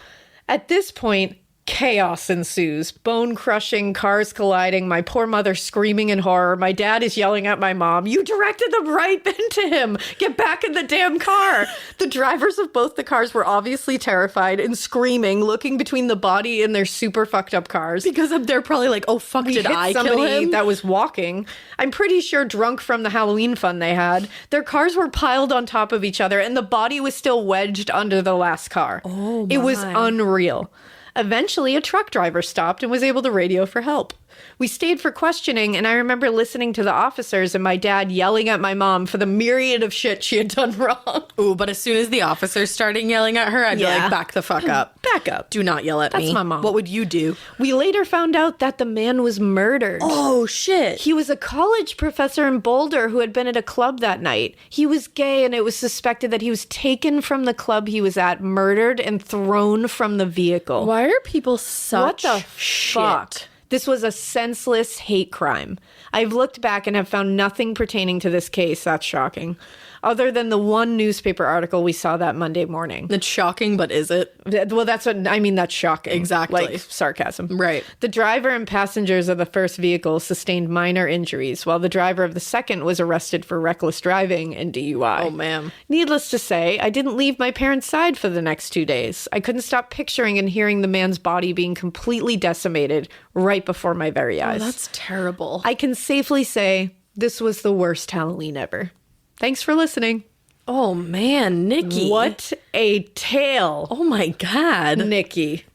Speaker 5: At this point, chaos ensues. Bone-crushing, cars colliding, my poor mother screaming in horror. My dad is yelling at my mom, "You directed them right into him! Get back in the damn car!" The drivers of both the cars were obviously terrified and screaming, looking between the body and their super fucked up cars.
Speaker 4: Because they're probably like, oh, fuck,
Speaker 5: We
Speaker 4: did
Speaker 5: hit
Speaker 4: I kill
Speaker 5: somebody
Speaker 4: him?
Speaker 5: that was walking. I'm pretty sure drunk from the Halloween fun they had. Their cars were piled on top of each other, and the body was still wedged under the last car.
Speaker 4: Oh,
Speaker 5: It was
Speaker 4: my.
Speaker 5: unreal. Eventually, a truck driver stopped and was able to radio for help. We stayed for questioning, and I remember listening to the officers and my dad yelling at my mom for the myriad of shit she had done wrong.
Speaker 4: Ooh, but as soon as the officers started yelling at her, I'd be
Speaker 5: Yeah.
Speaker 4: like, back the fuck up.
Speaker 5: Back up.
Speaker 4: Do not yell at me.
Speaker 5: That's my mom.
Speaker 4: What would you do?
Speaker 5: We later found out that the man was murdered.
Speaker 4: Oh, shit.
Speaker 5: He was a college professor in Boulder who had been at a club that night. He was gay, and it was suspected that he was taken from the club he was at, murdered, and thrown from the vehicle.
Speaker 4: Why are people such
Speaker 5: What the
Speaker 4: shit?
Speaker 5: fuck? This was a senseless hate crime. I've looked back and have found nothing pertaining to this case. That's shocking. other than the one newspaper article we saw that Monday morning.
Speaker 4: It's shocking, but is it?
Speaker 5: Well, that's what I mean. That's shocking.
Speaker 4: Exactly.
Speaker 5: Like sarcasm.
Speaker 4: Right.
Speaker 5: The driver and passengers of the first vehicle sustained minor injuries, while the driver of the second was arrested for reckless driving and DUI.
Speaker 4: Oh, man.
Speaker 5: Needless to say, I didn't leave my parents' side for the next 2 days. I couldn't stop picturing and hearing the man's body being completely decimated right before my very eyes.
Speaker 4: Oh, that's terrible.
Speaker 5: I can safely say this was the worst Halloween ever. Thanks for listening.
Speaker 4: Oh, man, Nikki.
Speaker 5: What a tale.
Speaker 4: Oh, my God.
Speaker 5: Nikki.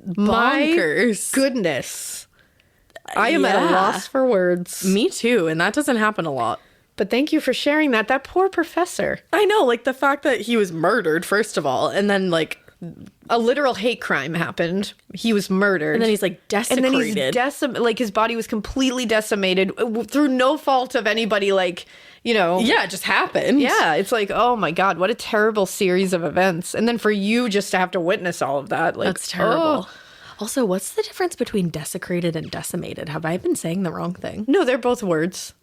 Speaker 4: Bonkers.
Speaker 5: My goodness. I am at a loss for words.
Speaker 4: Me too, and that doesn't happen a lot.
Speaker 5: But thank you for sharing that. That poor professor.
Speaker 4: I know, like the fact that he was murdered, first of all, and then like
Speaker 5: a literal hate crime happened. He was murdered.
Speaker 4: And then he's like desecrated.
Speaker 5: And then he's like his body was completely decimated through no fault of anybody, like, you know.
Speaker 4: Yeah, it just happened.
Speaker 5: Yeah, it's like, oh my God, what a terrible series of events. And then for you just to have to witness all of that. Like,
Speaker 4: that's terrible. Also, what's the difference between desecrated and decimated? Have I been saying the wrong thing?
Speaker 5: No, they're both words.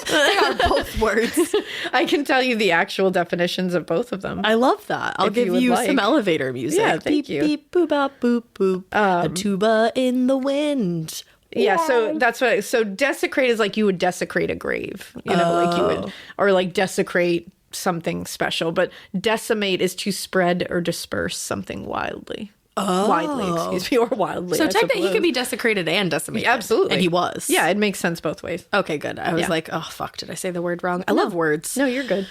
Speaker 4: They are both words.
Speaker 5: I can tell you the actual definitions of both of them.
Speaker 4: I love that. I'll give you some elevator music.
Speaker 5: Yeah, thank you.
Speaker 4: Beep, boop, bop, boop, boop. A tuba in the wind.
Speaker 5: Yeah, so that's what. So desecrate is like you would desecrate a grave, you know, like you would, or like desecrate something special. But decimate is to spread or disperse something wildly. Widely, excuse me, or wildly.
Speaker 4: So technically, he could be desecrated and decimated.
Speaker 5: Yeah, absolutely.
Speaker 4: And he was.
Speaker 5: Yeah, it makes sense both ways.
Speaker 4: Okay, good. I was like, oh, fuck, did I say the word wrong? I love words.
Speaker 5: No, you're good.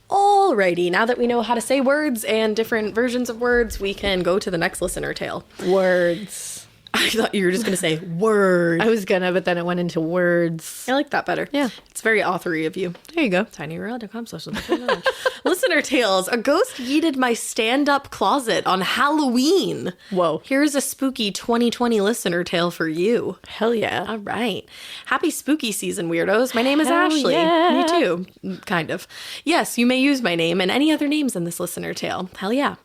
Speaker 4: Alrighty, now that we know how to say words and different versions of words, we can go to the next listener tale.
Speaker 5: Words.
Speaker 4: I thought you were just going to say word.
Speaker 5: I was gonna, but then it went into words.
Speaker 4: I like that better.
Speaker 5: Yeah.
Speaker 4: It's very authory of you.
Speaker 5: There you go.
Speaker 4: tinyurl.com/. Listener tales. A ghost yeeted my stand-up closet on Halloween.
Speaker 5: Whoa.
Speaker 4: Here's a spooky 2020 listener tale for you.
Speaker 5: Hell yeah.
Speaker 4: All right. Happy spooky season, weirdos. My name is
Speaker 5: Hell
Speaker 4: Ashley.
Speaker 5: yeah.
Speaker 4: Me too. Kind of. Yes, you may use my name and any other names in this listener tale. Hell yeah.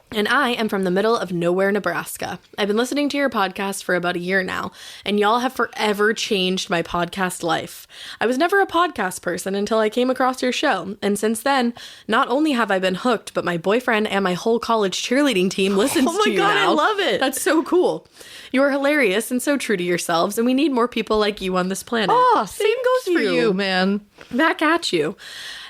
Speaker 4: And I am from the middle of nowhere, Nebraska. I've been listening to your podcast for about a year now, and y'all have forever changed my podcast life. I was never a podcast person until I came across your show, and since then, not only have I been hooked, but my boyfriend and my whole college cheerleading team listens to you now.
Speaker 5: Oh my God, I love it.
Speaker 4: That's so cool. You are hilarious and so true to yourselves, and we need more people like you on this planet.
Speaker 5: Oh, same goes for you, man.
Speaker 4: Back at you.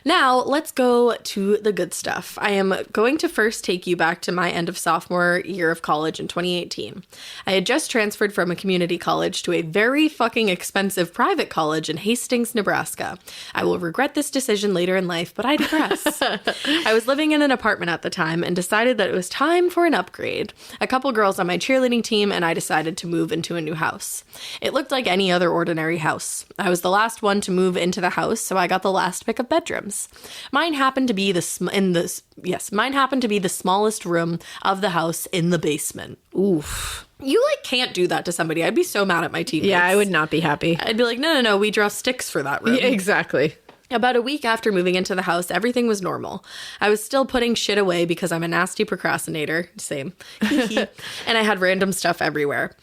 Speaker 4: Now, let's go to the good stuff. I am going to first take you back to my end of sophomore year of college in 2018. I had just transferred from a community college to a very fucking expensive private college in Hastings, Nebraska. I will regret this decision later in life, but I digress. I was living in an apartment at the time and decided that it was time for an upgrade. A couple girls on my cheerleading team and I decided to move into a new house. It looked like any other ordinary house. I was the last one to move into the house, so I got the last pick of bedrooms. Mine happened to be the smallest room of the in the basement. Oof. You like can't do that to somebody. I'd be so mad at my teammates.
Speaker 5: Yeah, I would not be happy.
Speaker 4: I'd be like, no, we draw sticks for that room.
Speaker 5: Yeah, exactly.
Speaker 4: About a week after moving into the house, everything was normal. I was still putting shit away because I'm a nasty procrastinator. Same. And I had random stuff everywhere.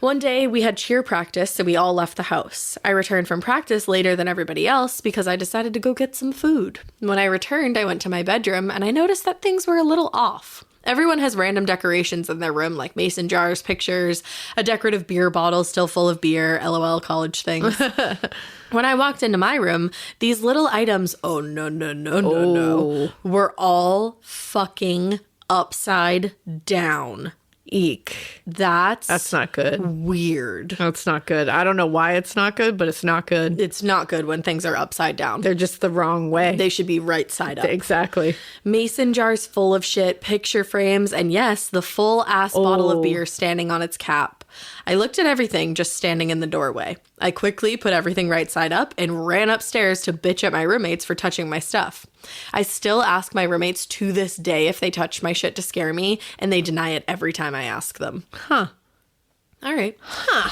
Speaker 4: One day, we had cheer practice, so we all left the house. I returned from practice later than everybody else because I decided to go get some food. When I returned, I went to my bedroom, and I noticed that things were a little off. Everyone has random decorations in their room, like mason jars, pictures, a decorative beer bottle still full of beer, LOL college things. When I walked into my room, these little items, no, were all fucking upside down.
Speaker 5: Eek.
Speaker 4: That's
Speaker 5: not good.
Speaker 4: Weird.
Speaker 5: That's not good. I don't know why it's not good, but it's not good.
Speaker 4: It's not good when things are upside down.
Speaker 5: They're just the wrong way.
Speaker 4: They should be right side up.
Speaker 5: Exactly.
Speaker 4: Mason jars full of shit, picture frames, and yes, the full ass bottle of beer standing on its cap. I looked at everything just standing in the doorway. I quickly put everything right side up and ran upstairs to bitch at my roommates for touching my stuff. I still ask my roommates to this day if they touch my shit to scare me, and they deny it every time I ask them.
Speaker 5: Huh.
Speaker 4: All right.
Speaker 5: Huh.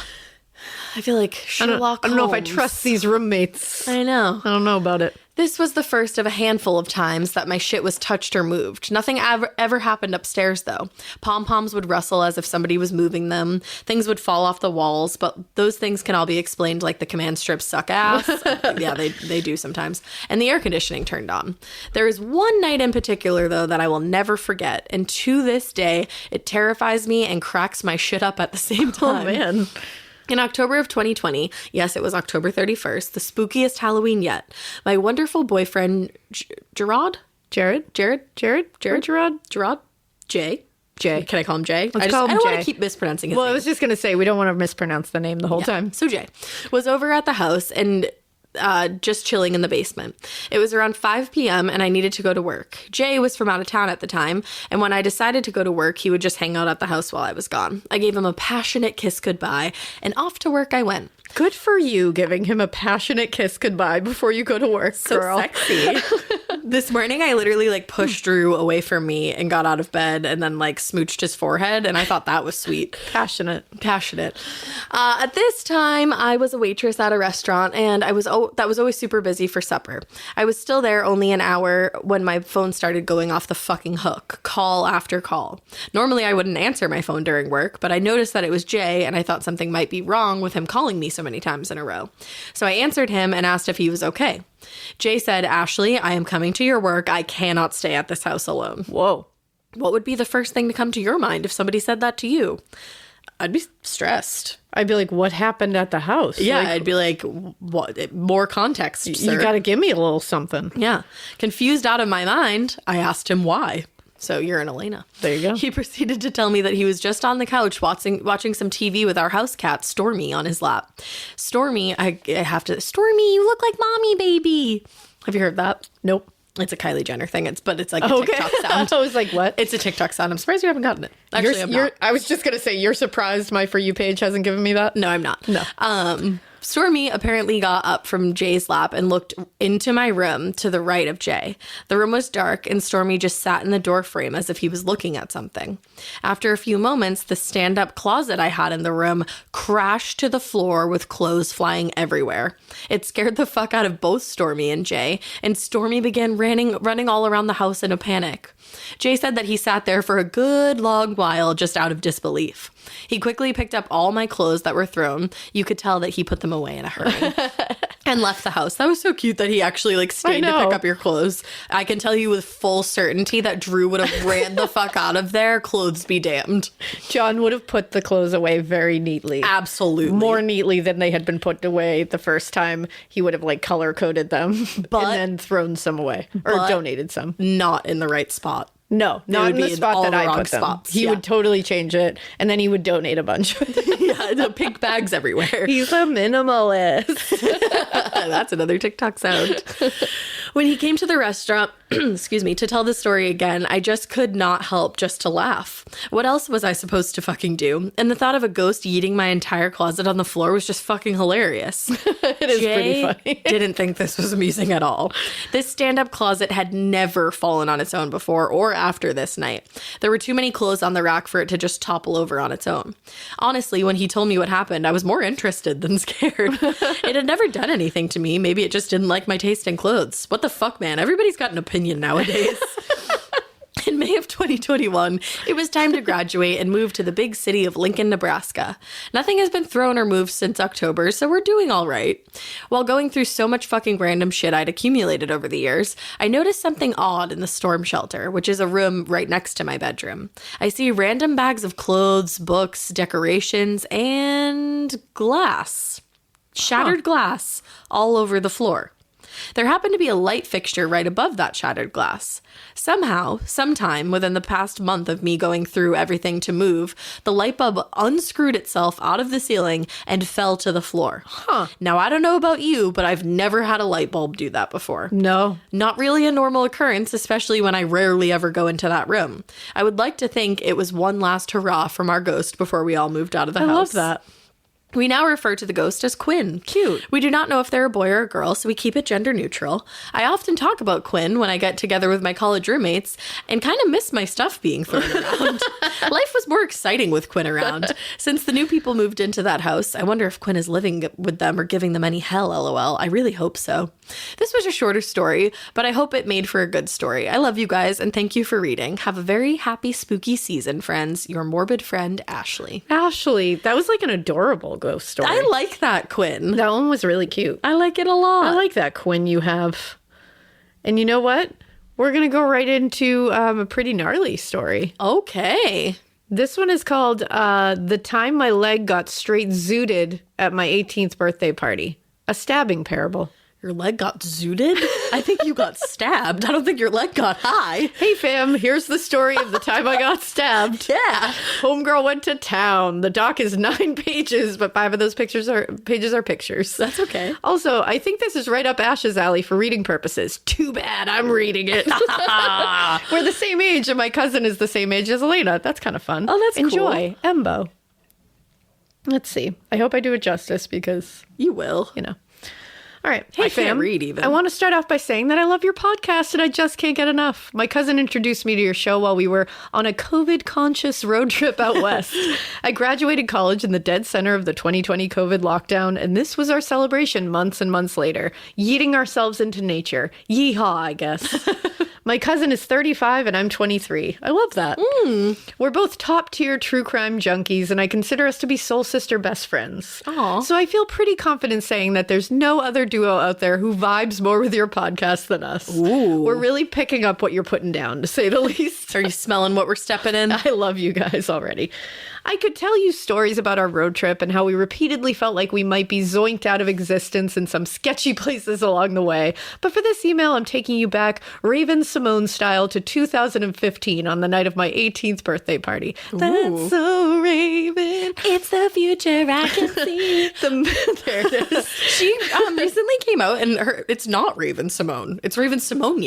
Speaker 4: I feel like Sherlock
Speaker 5: I don't know if I
Speaker 4: Holmes.
Speaker 5: trust these roommates.
Speaker 4: I know.
Speaker 5: I don't know about it.
Speaker 4: This was the first of a handful of times that my shit was touched or moved. Nothing ever happened upstairs, though. Pom-poms would rustle as if somebody was moving them. Things would fall off the walls, but those things can all be explained like the command strips suck ass. Yeah, they do sometimes. And the air conditioning turned on. There is one night in particular, though, that I will never forget. And to this day, it terrifies me and cracks my shit up at the same time.
Speaker 5: Oh, man.
Speaker 4: In October of 2020, yes, it was October 31st, the spookiest Halloween yet, my wonderful boyfriend, Gerard? Jay? Can I call him Jay?
Speaker 5: Let's call him
Speaker 4: I don't
Speaker 5: Jay.
Speaker 4: want to keep mispronouncing his
Speaker 5: Well,
Speaker 4: name.
Speaker 5: I was just going to say, we don't want to mispronounce the name the whole time.
Speaker 4: So Jay was over at the house and just chilling in the basement. It was around 5 p.m. and I needed to go to work. Jay was from out of town at the time, and when I decided to go to work, he would just hang out at the house while I was gone. I gave him a passionate kiss goodbye, and off to work I went.
Speaker 5: Good for you, giving him a passionate kiss goodbye before you go to work, girl.
Speaker 4: Sexy. This morning, I literally like pushed Drew away from me and got out of bed and then like smooched his forehead. And I thought that was sweet.
Speaker 5: Passionate.
Speaker 4: At this time, I was a waitress at a restaurant and that was always super busy for supper. I was still there only an hour when my phone started going off the fucking hook, call after call. Normally, I wouldn't answer my phone during work, but I noticed that it was Jay and I thought something might be wrong with him calling me so many times in a row. So I answered him and asked if he was okay. Jay said, "Ashley, I am coming to your work. I cannot stay at this house alone."
Speaker 5: Whoa.
Speaker 4: What would be the first thing to come to your mind if somebody said that to you? I'd be stressed.
Speaker 5: I'd be like, what happened at the house?
Speaker 4: Yeah,
Speaker 5: Like,
Speaker 4: I'd be like, what? More context, sir.
Speaker 5: you got to give me a little something.
Speaker 4: Yeah. Confused out of my mind, I asked him why. So you're an Alaina.
Speaker 5: There you go.
Speaker 4: He proceeded to tell me that he was just on the couch watching some TV with our house cat, Stormy, on his lap. Stormy, Stormy, you look like mommy, baby. Have you heard that?
Speaker 5: Nope.
Speaker 4: It's a Kylie Jenner thing. It's a TikTok sound.
Speaker 5: I was like, what?
Speaker 4: It's a TikTok sound. I'm surprised you haven't gotten it. Actually, I'm not.
Speaker 5: I was just going to say, you're surprised my For You page hasn't given me that?
Speaker 4: No, I'm not.
Speaker 5: No.
Speaker 4: Stormy apparently got up from Jay's lap and looked into my room to the right of Jay. The room was dark and Stormy just sat in the door frame as if he was looking at something. After a few moments, the stand-up closet I had in the room crashed to the floor with clothes flying everywhere. It scared the fuck out of both Stormy and Jay, and Stormy began running all around the house in a panic. Jay said that he sat there for a good long while just out of disbelief. He quickly picked up all my clothes that were thrown. You could tell that he put them away in a hurry. And left the house. That was so cute that he actually stayed to pick up your clothes. I can tell you with full certainty that Drew would have ran the fuck out of there. Clothes be damned.
Speaker 5: John would have put the clothes away very neatly.
Speaker 4: Absolutely.
Speaker 5: More neatly than they had been put away the first time. He would have color coded them and then thrown some away or donated some.
Speaker 4: Not in the right spot.
Speaker 5: No, not in the spot that I put them.
Speaker 4: Spots.
Speaker 5: He would totally change it, and then he would donate a bunch.
Speaker 4: Yeah, the pink bags everywhere.
Speaker 5: He's a minimalist.
Speaker 4: That's another TikTok sound. When he came to the restaurant, excuse me, to tell the story again, I just could not help just to laugh. What else was I supposed to fucking do? And the thought of a ghost yeeting my entire closet on the floor was just fucking hilarious.
Speaker 5: It is pretty funny.
Speaker 4: Didn't think this was amusing at all. This stand-up closet had never fallen on its own before or after this night. There were too many clothes on the rack for it to just topple over on its own. Honestly, when he told me what happened, I was more interested than scared. It had never done anything to me. Maybe it just didn't like my taste in clothes. What the fuck, man? Everybody's got an opinion nowadays. In May of 2021, it was time to graduate and move to the big city of Lincoln, Nebraska. Nothing has been thrown or moved since October, so we're doing all right. While going through so much fucking random shit I'd accumulated over the years, I noticed something odd in the storm shelter, which is a room right next to my bedroom. I see random bags of clothes, books, decorations, and glass. Shattered glass all over the floor. There happened to be a light fixture right above that shattered glass. Somehow, sometime within the past month of me going through everything to move, the light bulb unscrewed itself out of the ceiling and fell to the floor. Now, I don't know about you, but I've never had a light bulb do that before.
Speaker 5: No.
Speaker 4: Not really a normal occurrence, especially when I rarely ever go into that room. I would like to think it was one last hurrah from our ghost before we all moved out of the house.
Speaker 5: I love that.
Speaker 4: We now refer to the ghost as Quinn.
Speaker 5: Cute.
Speaker 4: We do not know if they're a boy or a girl, so we keep it gender neutral. I often talk about Quinn when I get together with my college roommates and kind of miss my stuff being thrown around. Life was more exciting with Quinn around. Since the new people moved into that house, I wonder if Quinn is living with them or giving them any hell, lol. I really hope so. This was a shorter story, but I hope it made for a good story. I love you guys, and thank you for reading. Have a very happy, spooky season, friends. Your morbid friend, Ashley.
Speaker 5: Ashley, that was like an adorable ghost story.
Speaker 4: I like that, Quinn.
Speaker 5: That one was really cute.
Speaker 4: I like it a lot.
Speaker 5: I like that Quinn you have. And you know what? We're going to go right into a pretty gnarly story.
Speaker 4: Okay.
Speaker 5: This one is called The Time My Leg Got Straight Zooted at My 18th Birthday Party. A stabbing parable.
Speaker 4: Your leg got zooted? I think you got stabbed. I don't think your leg got high.
Speaker 5: Hey fam, here's the story of the time I got stabbed.
Speaker 4: Yeah.
Speaker 5: Homegirl went to town. The doc is 9 pages, but 5 of those pages are pictures.
Speaker 4: That's okay.
Speaker 5: Also, I think this is right up Ash's alley for reading purposes. Too bad I'm reading it. We're the same age, and my cousin is the same age as Alaina. That's kind of fun.
Speaker 4: Oh, that's
Speaker 5: Enjoy. Cool. Embo. Let's see. I hope I do it justice because...
Speaker 4: You will.
Speaker 5: You know. All right. Hey,
Speaker 4: I
Speaker 5: fam.
Speaker 4: can't read even.
Speaker 5: I want to start off by saying that I love your podcast and I just can't get enough. My cousin introduced me to your show while we were on a COVID-conscious road trip out west. I graduated college in the dead center of the 2020 COVID lockdown, and this was our celebration months and months later, yeeting ourselves into nature. Yeehaw, I guess. My cousin is 35 and I'm 23. I love that. We're both top-tier true crime junkies, and I consider us to be soul sister best friends.
Speaker 4: Aww.
Speaker 5: So I feel pretty confident saying that there's no other duo out there who vibes more with your podcast than us.
Speaker 4: Ooh.
Speaker 5: We're really picking up what you're putting down, to say the least.
Speaker 4: Are you smelling what we're stepping in?
Speaker 5: I love you guys already. I could tell you stories about our road trip and how we repeatedly felt like we might be zoinked out of existence in some sketchy places along the way. But for this email, I'm taking you back Raven Simone style to 2015 on the night of my 18th birthday party.
Speaker 4: Ooh.
Speaker 5: That's so Raven.
Speaker 4: It's the future I can see.
Speaker 5: There it is.
Speaker 4: She recently came out and it's not Raven Simone. It's Raven Simone.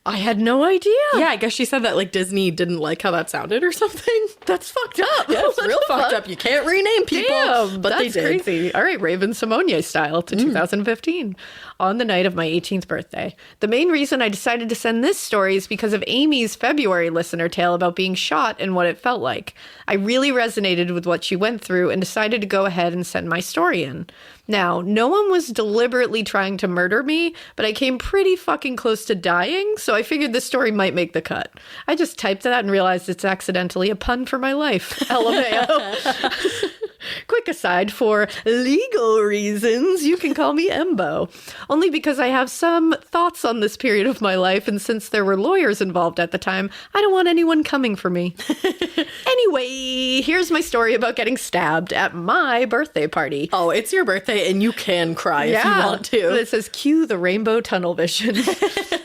Speaker 5: I had no idea.
Speaker 4: Yeah, I guess she said that like Disney didn't like how that sounded or something.
Speaker 5: That's fucked up.
Speaker 4: Yeah, it's real fucked up. You can't rename people.
Speaker 5: Damn,
Speaker 4: but
Speaker 5: that's
Speaker 4: they did.
Speaker 5: crazy. All right, Raven Simone style to 2015 on the night of my 18th birthday. The main reason I decided to send this story is because of Amy's February listener tale about being shot and what it felt like. I really resonated with what she went through and decided to go ahead and send my story in. Now, no one was deliberately trying to murder me, but I came pretty fucking close to dying, so I figured this story might make the cut. I just typed that and realized it's accidentally a pun for my life. LMAO. Quick aside, for legal reasons, you can call me Embo. Only because I have some thoughts on this period of my life, and since there were lawyers involved at the time, I don't want anyone coming for me. Anyway, here's my story about getting stabbed at my birthday party.
Speaker 4: Oh, it's your birthday and you can cry if you want to.
Speaker 5: It says, cue the rainbow tunnel vision.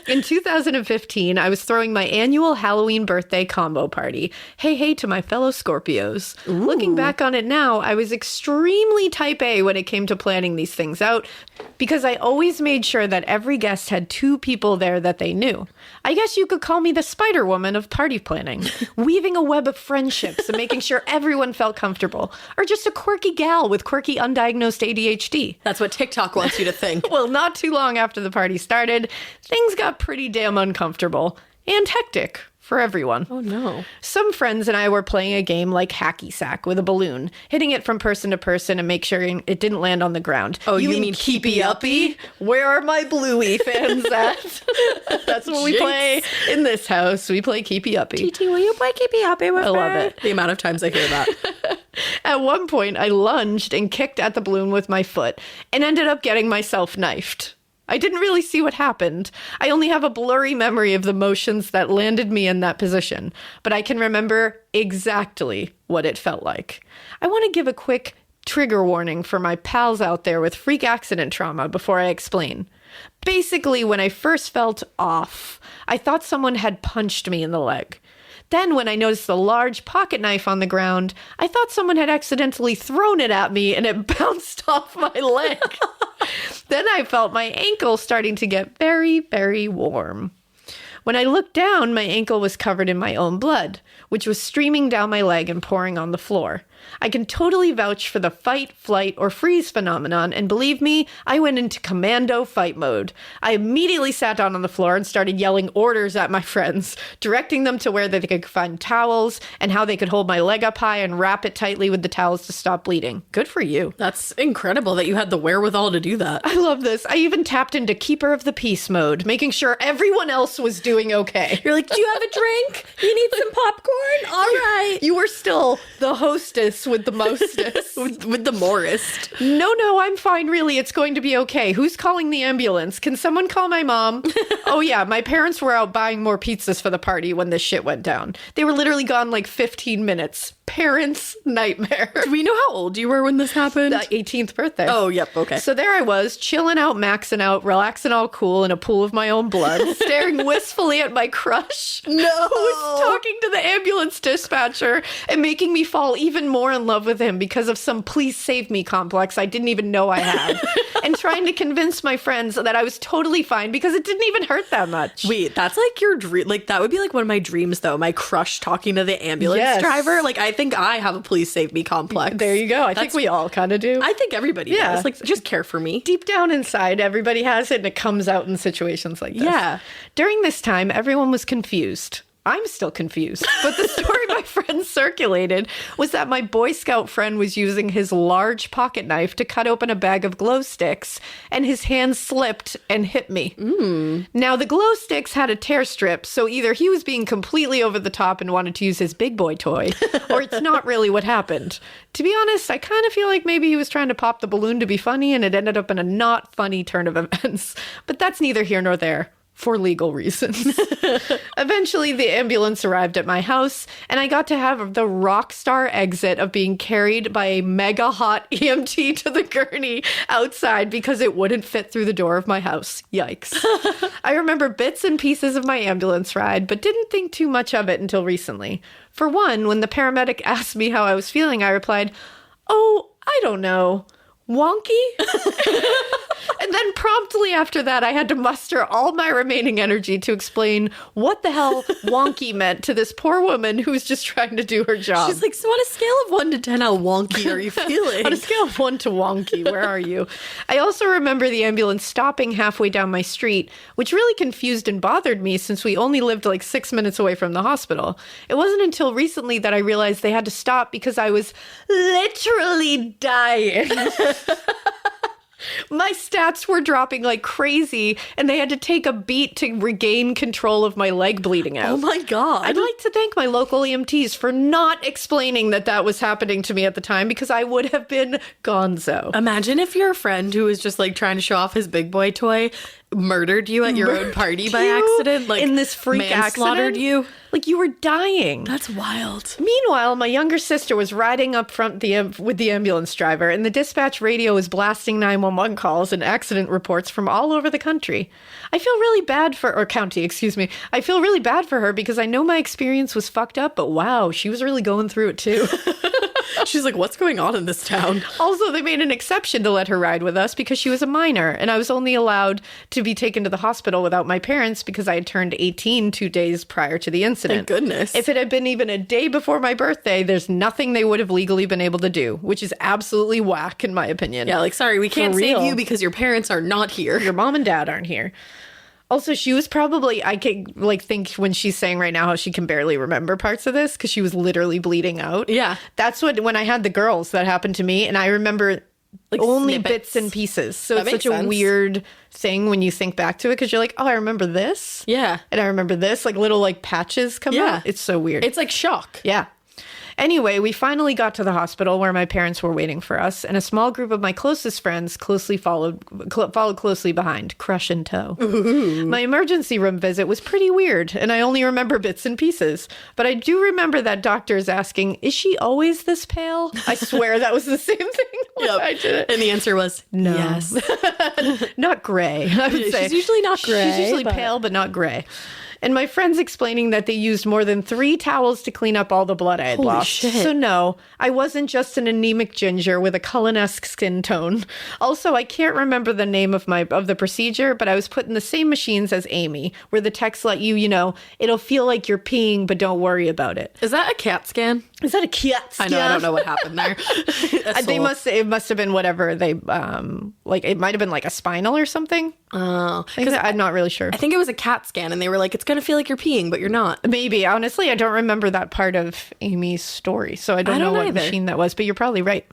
Speaker 5: In 2015, I was throwing my annual Halloween birthday combo party. Hey, hey to my fellow Scorpios. Ooh. Looking back on it now, I was extremely type A when it came to planning these things out because I always made sure that every guest had 2 people there that they knew. I guess you could call me the Spider-Woman of party planning, weaving a web of friendships and making sure everyone felt comfortable, or just a quirky gal with quirky undiagnosed ADHD.
Speaker 4: That's what TikTok wants you to think.
Speaker 5: Well, not too long after the party started, things got pretty damn uncomfortable and hectic for everyone.
Speaker 4: Oh, no.
Speaker 5: Some friends and I were playing a game like hacky sack with a balloon, hitting it from person to person and make sure it didn't land on the ground.
Speaker 4: Oh, you mean keepy uppy?
Speaker 5: Where are my Bluey fans at? That's what we play in this house. We play keepy uppy.
Speaker 4: TT, will you play keepy uppy with me?
Speaker 5: I love it.
Speaker 4: The amount of times I hear that.
Speaker 5: At one point, I lunged and kicked at the balloon with my foot and ended up getting myself knifed. I didn't really see what happened. I only have a blurry memory of the motions that landed me in that position, but I can remember exactly what it felt like. I want to give a quick trigger warning for my pals out there with freak accident trauma before I explain. Basically, when I first felt off, I thought someone had punched me in the leg. Then when I noticed the large pocket knife on the ground, I thought someone had accidentally thrown it at me and it bounced off my leg. Then I felt my ankle starting to get very, very warm. When I looked down, my ankle was covered in my own blood, which was streaming down my leg and pouring on the floor. I can totally vouch for the fight, flight, or freeze phenomenon, and believe me, I went into commando fight mode. I immediately sat down on the floor and started yelling orders at my friends, directing them to where they could find towels and how they could hold my leg up high and wrap it tightly with the towels to stop bleeding. Good for you.
Speaker 4: That's incredible that you had the wherewithal to do that.
Speaker 5: I love this. I even tapped into keeper of the peace mode, making sure everyone else was doing okay.
Speaker 4: You're like, do you have a drink? You need some popcorn? All right.
Speaker 5: You were still the hostess with the mostest.
Speaker 4: with the morest.
Speaker 5: No, I'm fine, really. It's going to be okay. Who's calling the ambulance? Can someone call my mom? Oh, yeah, my parents were out buying more pizzas for the party when this shit went down. They were literally gone like 15 minutes. Parents' nightmare.
Speaker 4: Do we know how old you were when this happened?
Speaker 5: 18th birthday.
Speaker 4: Oh, yep, okay.
Speaker 5: So there I was, chilling out, maxing out, relaxing all cool in a pool of my own blood, staring wistfully at my crush.
Speaker 4: No!
Speaker 5: Who was talking to the ambulance dispatcher and making me fall even more in love with him because of some please save me complex I didn't even know I had. And trying to convince my friends that I was totally fine because it didn't even hurt that much.
Speaker 4: Wait, that's like your dream. Like, that would be like one of my dreams, though. My crush talking to the ambulance driver. Like, I think I have a please save me complex.
Speaker 5: There you go. I think we all kind of do.
Speaker 4: I think everybody does. Like, just care for me.
Speaker 5: Deep down inside, everybody has it, and it comes out in situations like this.
Speaker 4: Yeah.
Speaker 5: During this time, everyone was confused. I'm still confused. But the story my friend circulated was that my Boy Scout friend was using his large pocket knife to cut open a bag of glow sticks, and his hand slipped and hit me. Now, the glow sticks had a tear strip, so either he was being completely over the top and wanted to use his big boy toy, or it's not really what happened. To be honest, I kind of feel like maybe he was trying to pop the balloon to be funny, and it ended up in a not funny turn of events. But that's neither here nor there. For legal reasons. Eventually, the ambulance arrived at my house, and I got to have the rock star exit of being carried by a mega hot EMT to the gurney outside because it wouldn't fit through the door of my house. Yikes. I remember bits and pieces of my ambulance ride, but didn't think too much of it until recently. For one, when the paramedic asked me how I was feeling, I replied, "Oh, I don't know. Wonky?" And then promptly after that, I had to muster all my remaining energy to explain what the hell wonky meant to this poor woman who was just trying to do her job.
Speaker 4: She's like, so on a scale of 1 to 10, how wonky are you feeling?
Speaker 5: On a scale of 1 to wonky, where are you? I also remember the ambulance stopping halfway down my street, which really confused and bothered me since we only lived like 6 minutes away from the hospital. It wasn't until recently that I realized they had to stop because I was literally dying. My stats were dropping like crazy, and they had to take a beat to regain control of my leg bleeding out.
Speaker 4: Oh my God.
Speaker 5: I'd like to thank my local EMTs for not explaining that was happening to me at the time, because I would have been gonzo.
Speaker 4: Imagine if your friend who was just like trying to show off his big boy toy murdered you at your own party by accident, like
Speaker 5: in this freak
Speaker 4: manslaughtered
Speaker 5: accident.
Speaker 4: you.
Speaker 5: Like you were dying.
Speaker 4: That's wild.
Speaker 5: Meanwhile, my younger sister was riding up front with the ambulance driver, and the dispatch radio was blasting 911 calls and accident reports from all over the country. I feel really bad I feel really bad for her because I know my experience was fucked up, but wow, she was really going through it too.
Speaker 4: She's like, what's going on in this town?
Speaker 5: Also, they made an exception to let her ride with us because she was a minor, and I was only allowed to be taken to the hospital without my parents because I had turned 18 2 days prior to the incident.
Speaker 4: Thank goodness.
Speaker 5: If it had been even a day before my birthday, there's nothing they would have legally been able to do, which is absolutely whack in my opinion.
Speaker 4: Yeah, like, sorry, we can't save you because your parents are not here.
Speaker 5: Your mom and dad aren't here. Also, she was probably, I could like think when she's saying right now how she can barely remember parts of this because she was literally bleeding out.
Speaker 4: Yeah.
Speaker 5: That's when I had the girls, that happened to me, and I remember like only
Speaker 4: snippets.
Speaker 5: Bits and pieces. So
Speaker 4: That
Speaker 5: it's such
Speaker 4: makes
Speaker 5: a
Speaker 4: sense.
Speaker 5: weird thing when you think back to it because you're like, oh, I remember this.
Speaker 4: Yeah.
Speaker 5: And I remember this, like little like patches come
Speaker 4: Yeah.
Speaker 5: out. It's so weird.
Speaker 4: It's like shock.
Speaker 5: Yeah. Anyway, we finally got to the hospital where my parents were waiting for us, and a small group of my closest friends followed closely behind, crush in tow. Ooh. My emergency room visit was pretty weird, and I only remember bits and pieces. But I do remember that doctors asking, "Is she always this pale?" I swear that was the same thing when I did it.
Speaker 4: And the answer was
Speaker 5: No.
Speaker 4: yes.
Speaker 5: Not gray, I would say.
Speaker 4: She's usually not gray.
Speaker 5: She's usually pale, but not gray. And my friends explaining that they used more than 3 towels to clean up all the blood I had
Speaker 4: Holy
Speaker 5: lost.
Speaker 4: shit.
Speaker 5: So no, I wasn't just an anemic ginger with a Cullen-esque skin tone. Also, I can't remember the name of the procedure, but I was put in the same machines as Amy, where the techs let you, it'll feel like you're peeing, but don't worry about it.
Speaker 4: Is that a CAT scan?
Speaker 5: Is that a cat scan?
Speaker 4: I know, I don't know what happened there.
Speaker 5: It must have been whatever they, like, it might have been like a spinal or something.
Speaker 4: Oh.
Speaker 5: I'm not really sure.
Speaker 4: I think it was a CAT scan, and they were like, it's going to feel like you're peeing, but you're not.
Speaker 5: Maybe. Honestly, I don't remember that part of Amy's story, so I don't know what machine that was, but you're probably right.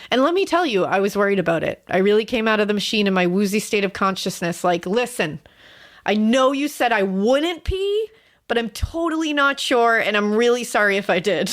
Speaker 5: And let me tell you, I was worried about it. I really came out of the machine in my woozy state of consciousness like, listen, I know you said I wouldn't pee, but I'm totally not sure, and I'm really sorry if I did.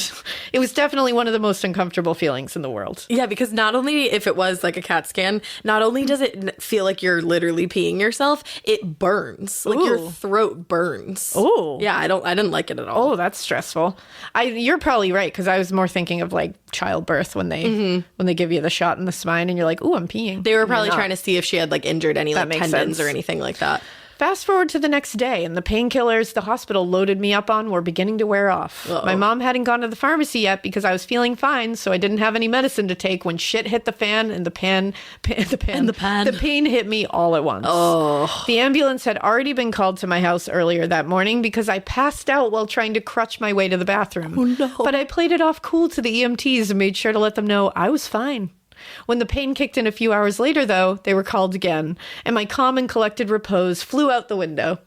Speaker 5: It was definitely one of the most uncomfortable feelings in the world.
Speaker 4: Yeah, because not only if it was like a CAT scan, not only does it feel like you're literally peeing yourself, it burns. Like your throat burns.
Speaker 5: Oh.
Speaker 4: Yeah, I didn't like it at all.
Speaker 5: Oh, that's stressful. You're probably right, because I was more thinking of like childbirth when they give you the shot in the spine and you're like, ooh, I'm peeing.
Speaker 4: They were probably trying to see if she had like injured any like tendons or anything like that.
Speaker 5: Fast forward to the next day, and the painkillers the hospital loaded me up on were beginning to wear off. Uh-oh. My mom hadn't gone to the pharmacy yet because I was feeling fine, so I didn't have any medicine to take when shit hit the fan and the pain hit me all at once.
Speaker 4: Oh.
Speaker 5: The ambulance had already been called to my house earlier that morning because I passed out while trying to crutch my way to the bathroom.
Speaker 4: Oh, no.
Speaker 5: But I played it off cool to the EMTs and made sure to let them know I was fine. When the pain kicked in a few hours later, though, they were called again, and my calm and collected repose flew out the window.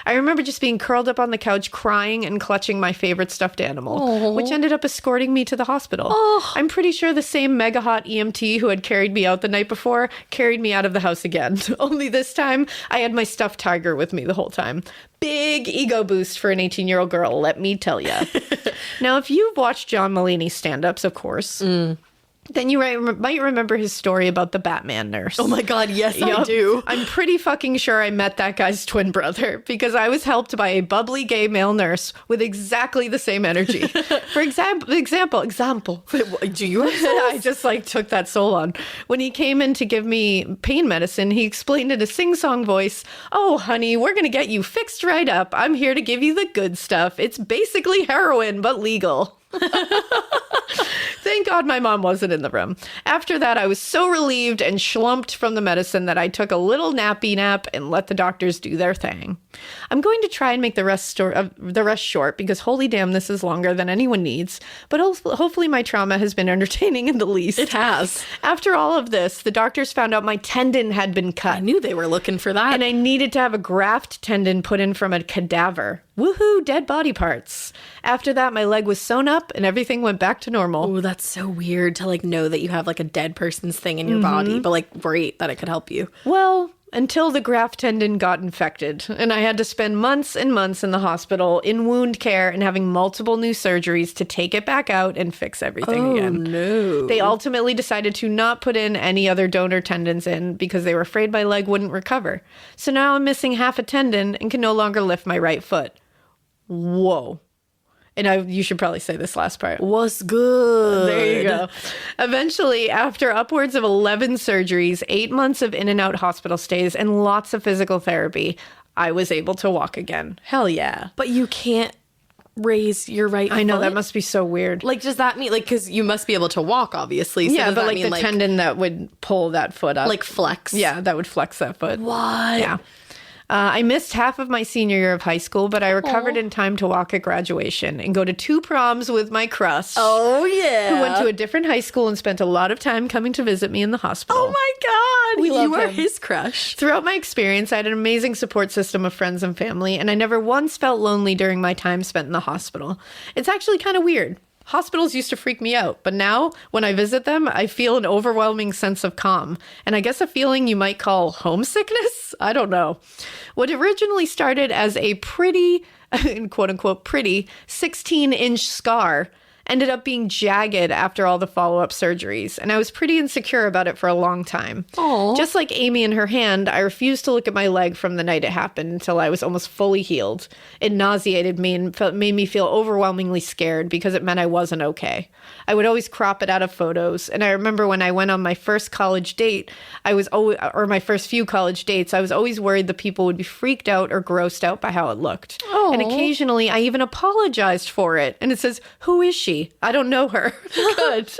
Speaker 5: I remember just being curled up on the couch, crying and clutching my favorite stuffed animal, which ended up escorting me to the hospital. I'm pretty sure the same mega hot EMT who had carried me out the night before carried me out of the house again. Only this time, I had my stuffed tiger with me the whole time. Big ego boost for an 18-year-old girl, let me tell you. Now, if you've watched John Mulaney's stand-ups, of course... Then you might remember his story about the Batman nurse.
Speaker 4: Oh my God, yes, I do.
Speaker 5: I'm pretty fucking sure I met that guy's twin brother because I was helped by a bubbly gay male nurse with exactly the same energy. For example.
Speaker 4: Do you have
Speaker 5: I just like took that soul on. When he came in to give me pain medicine, he explained in a sing-song voice, "Oh, honey, we're going to get you fixed right up. I'm here to give you the good stuff. It's basically heroin, but legal." Thank God my mom wasn't in the room. After that, I was so relieved and schlumped from the medicine that I took a little nappy nap and let the doctors do their thing. I'm going to try and make the rest short because holy damn, this is longer than anyone needs. But hopefully my trauma has been entertaining in the least.
Speaker 4: It has.
Speaker 5: After all of this, the doctors found out my tendon had been cut.
Speaker 4: I knew they were looking for that.
Speaker 5: And I needed to have a graft tendon put in from a cadaver. Woohoo, dead body parts. After that, my leg was sewn up and everything went back to normal.
Speaker 4: Oh, that's so weird to like know that you have like a dead person's thing in your body, but like great that it could help you.
Speaker 5: Well, until the graft tendon got infected and I had to spend months and months in the hospital in wound care and having multiple new surgeries to take it back out and fix everything again.
Speaker 4: No.
Speaker 5: They ultimately decided to not put in any other donor tendons in because they were afraid my leg wouldn't recover. So now I'm missing half a tendon and can no longer lift my right foot. Whoa. And you should probably say this last part.
Speaker 4: What's good?
Speaker 5: There you go. Eventually, after upwards of 11 surgeries, 8 months of in and out hospital stays, and lots of physical therapy, I was able to walk again. Hell yeah.
Speaker 4: But you can't raise your right foot?
Speaker 5: I know, that must be so weird.
Speaker 4: Like, does that mean, like, because you must be able to walk, obviously. So
Speaker 5: yeah, but
Speaker 4: that
Speaker 5: like
Speaker 4: mean,
Speaker 5: the tendon that would pull that foot up.
Speaker 4: Like flex?
Speaker 5: Yeah, that would flex that foot.
Speaker 4: What?
Speaker 5: Yeah. I missed half of my senior year of high school, but I recovered in time to walk at graduation and go to 2 proms with my crush.
Speaker 4: Oh, yeah.
Speaker 5: Who went to a different high school and spent a lot of time coming to visit me in the hospital.
Speaker 4: Oh, my God. You were
Speaker 5: him.
Speaker 4: his crush.
Speaker 5: Throughout my experience, I had an amazing support system of friends and family, and I never once felt lonely during my time spent in the hospital. It's actually kind of weird. Hospitals used to freak me out, but now when I visit them, I feel an overwhelming sense of calm. And I guess a feeling you might call homesickness? I don't know. What originally started as a pretty, quote unquote, pretty 16-inch scar ended up being jagged after all the follow-up surgeries, and I was pretty insecure about it for a long time.
Speaker 4: Aww.
Speaker 5: Just like Amy and her hand, I refused to look at my leg from the night it happened until I was almost fully healed. It nauseated me and made me feel overwhelmingly scared because it meant I wasn't okay. I would always crop it out of photos, and I remember when I went on my first college date, my first few college dates, I was always worried the people would be freaked out or grossed out by how it looked.
Speaker 4: Aww.
Speaker 5: And occasionally, I even apologized for it. And it says, "Who is she?" be. I don't know her. Good.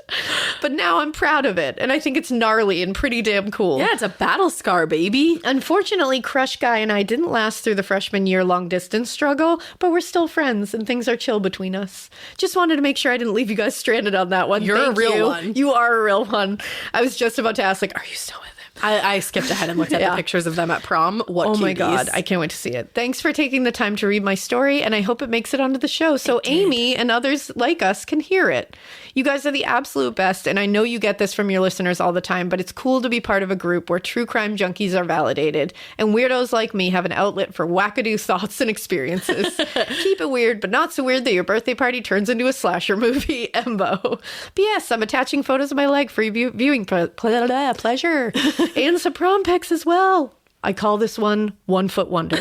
Speaker 5: But now I'm proud of it. And I think it's gnarly and pretty damn cool.
Speaker 4: Yeah, it's a battle scar, baby.
Speaker 5: Unfortunately, Crush Guy and I didn't last through the freshman year long distance struggle, but we're still friends and things are chill between us. Just wanted to make sure I didn't leave you guys stranded on that one.
Speaker 4: You're
Speaker 5: Thank
Speaker 4: a real
Speaker 5: you.
Speaker 4: one.
Speaker 5: You are a real one. I was just about to ask, like, are you still with him?
Speaker 4: I skipped ahead and looked at the pictures of them at prom. What
Speaker 5: Oh
Speaker 4: cuties.
Speaker 5: my God. I can't wait to see it. Thanks for taking the time to read my story, and I hope it makes it onto the show so Amy and others like us can hear it. You guys are the absolute best, and I know you get this from your listeners all the time, but it's cool to be part of a group where true crime junkies are validated, and weirdos like me have an outlet for wackadoo thoughts and experiences. Keep it weird, but not so weird that your birthday party turns into a slasher movie. Embo. P.S. I'm attaching photos of my leg for viewing pleasure. And some prom pics as well. I call this one 1 Foot Wonder.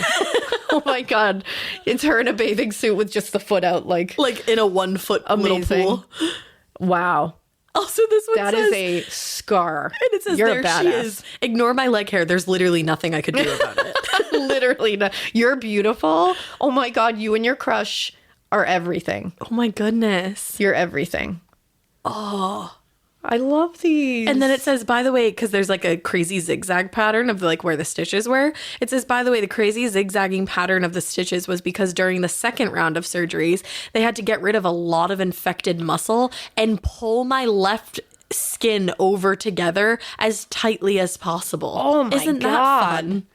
Speaker 5: Oh my God. It's her in a bathing suit with just the foot out, like
Speaker 4: in a 1 foot little
Speaker 5: amazing.
Speaker 4: pool.
Speaker 5: Wow.
Speaker 4: Also, this one
Speaker 5: That
Speaker 4: says,
Speaker 5: is a scar.
Speaker 4: and it says,
Speaker 5: You're
Speaker 4: there
Speaker 5: a badass.
Speaker 4: she is. Ignore my leg hair. There's literally nothing I could do about it.
Speaker 5: Literally. No. You're beautiful. Oh my God. You and your crush are everything.
Speaker 4: Oh my goodness.
Speaker 5: You're everything. Oh. I love these.
Speaker 4: And then it says, by the way, because there's like a crazy zigzag pattern of like where the stitches were. It says, by the way, the crazy zigzagging pattern of the stitches was because during the second round of surgeries, they had to get rid of a lot of infected muscle and pull my left skin over together as tightly as possible.
Speaker 5: Oh my
Speaker 4: Isn't
Speaker 5: God.
Speaker 4: that fun?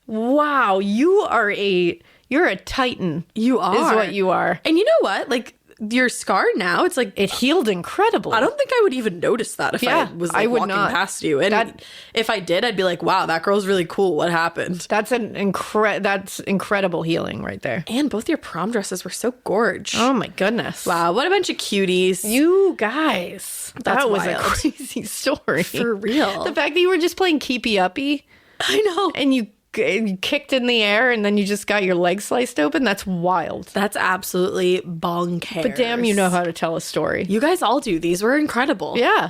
Speaker 5: Wow. You're a titan.
Speaker 4: You are.
Speaker 5: Is what you are.
Speaker 4: And you know what? Like, you're scarred now. It's like,
Speaker 5: It healed incredibly.
Speaker 4: I don't think I would even notice that if
Speaker 5: Yeah,
Speaker 4: I was
Speaker 5: I
Speaker 4: like
Speaker 5: would
Speaker 4: walking
Speaker 5: not.
Speaker 4: past you. And if I did, I'd be like, wow, that girl's really cool. What happened?
Speaker 5: That's that's incredible healing right there.
Speaker 4: And both your prom dresses were so gorge.
Speaker 5: Oh my goodness.
Speaker 4: Wow, what a bunch of cuties.
Speaker 5: You guys.
Speaker 4: That's
Speaker 5: that was
Speaker 4: wild.
Speaker 5: a crazy story.
Speaker 4: For real.
Speaker 5: The fact that you were just playing keepy uppy
Speaker 4: I know.
Speaker 5: and you kicked in the air and then you just got your leg sliced open, that's wild.
Speaker 4: That's absolutely bonkers.
Speaker 5: But damn, you know how to tell a story.
Speaker 4: You guys all do. These were incredible.
Speaker 5: Yeah.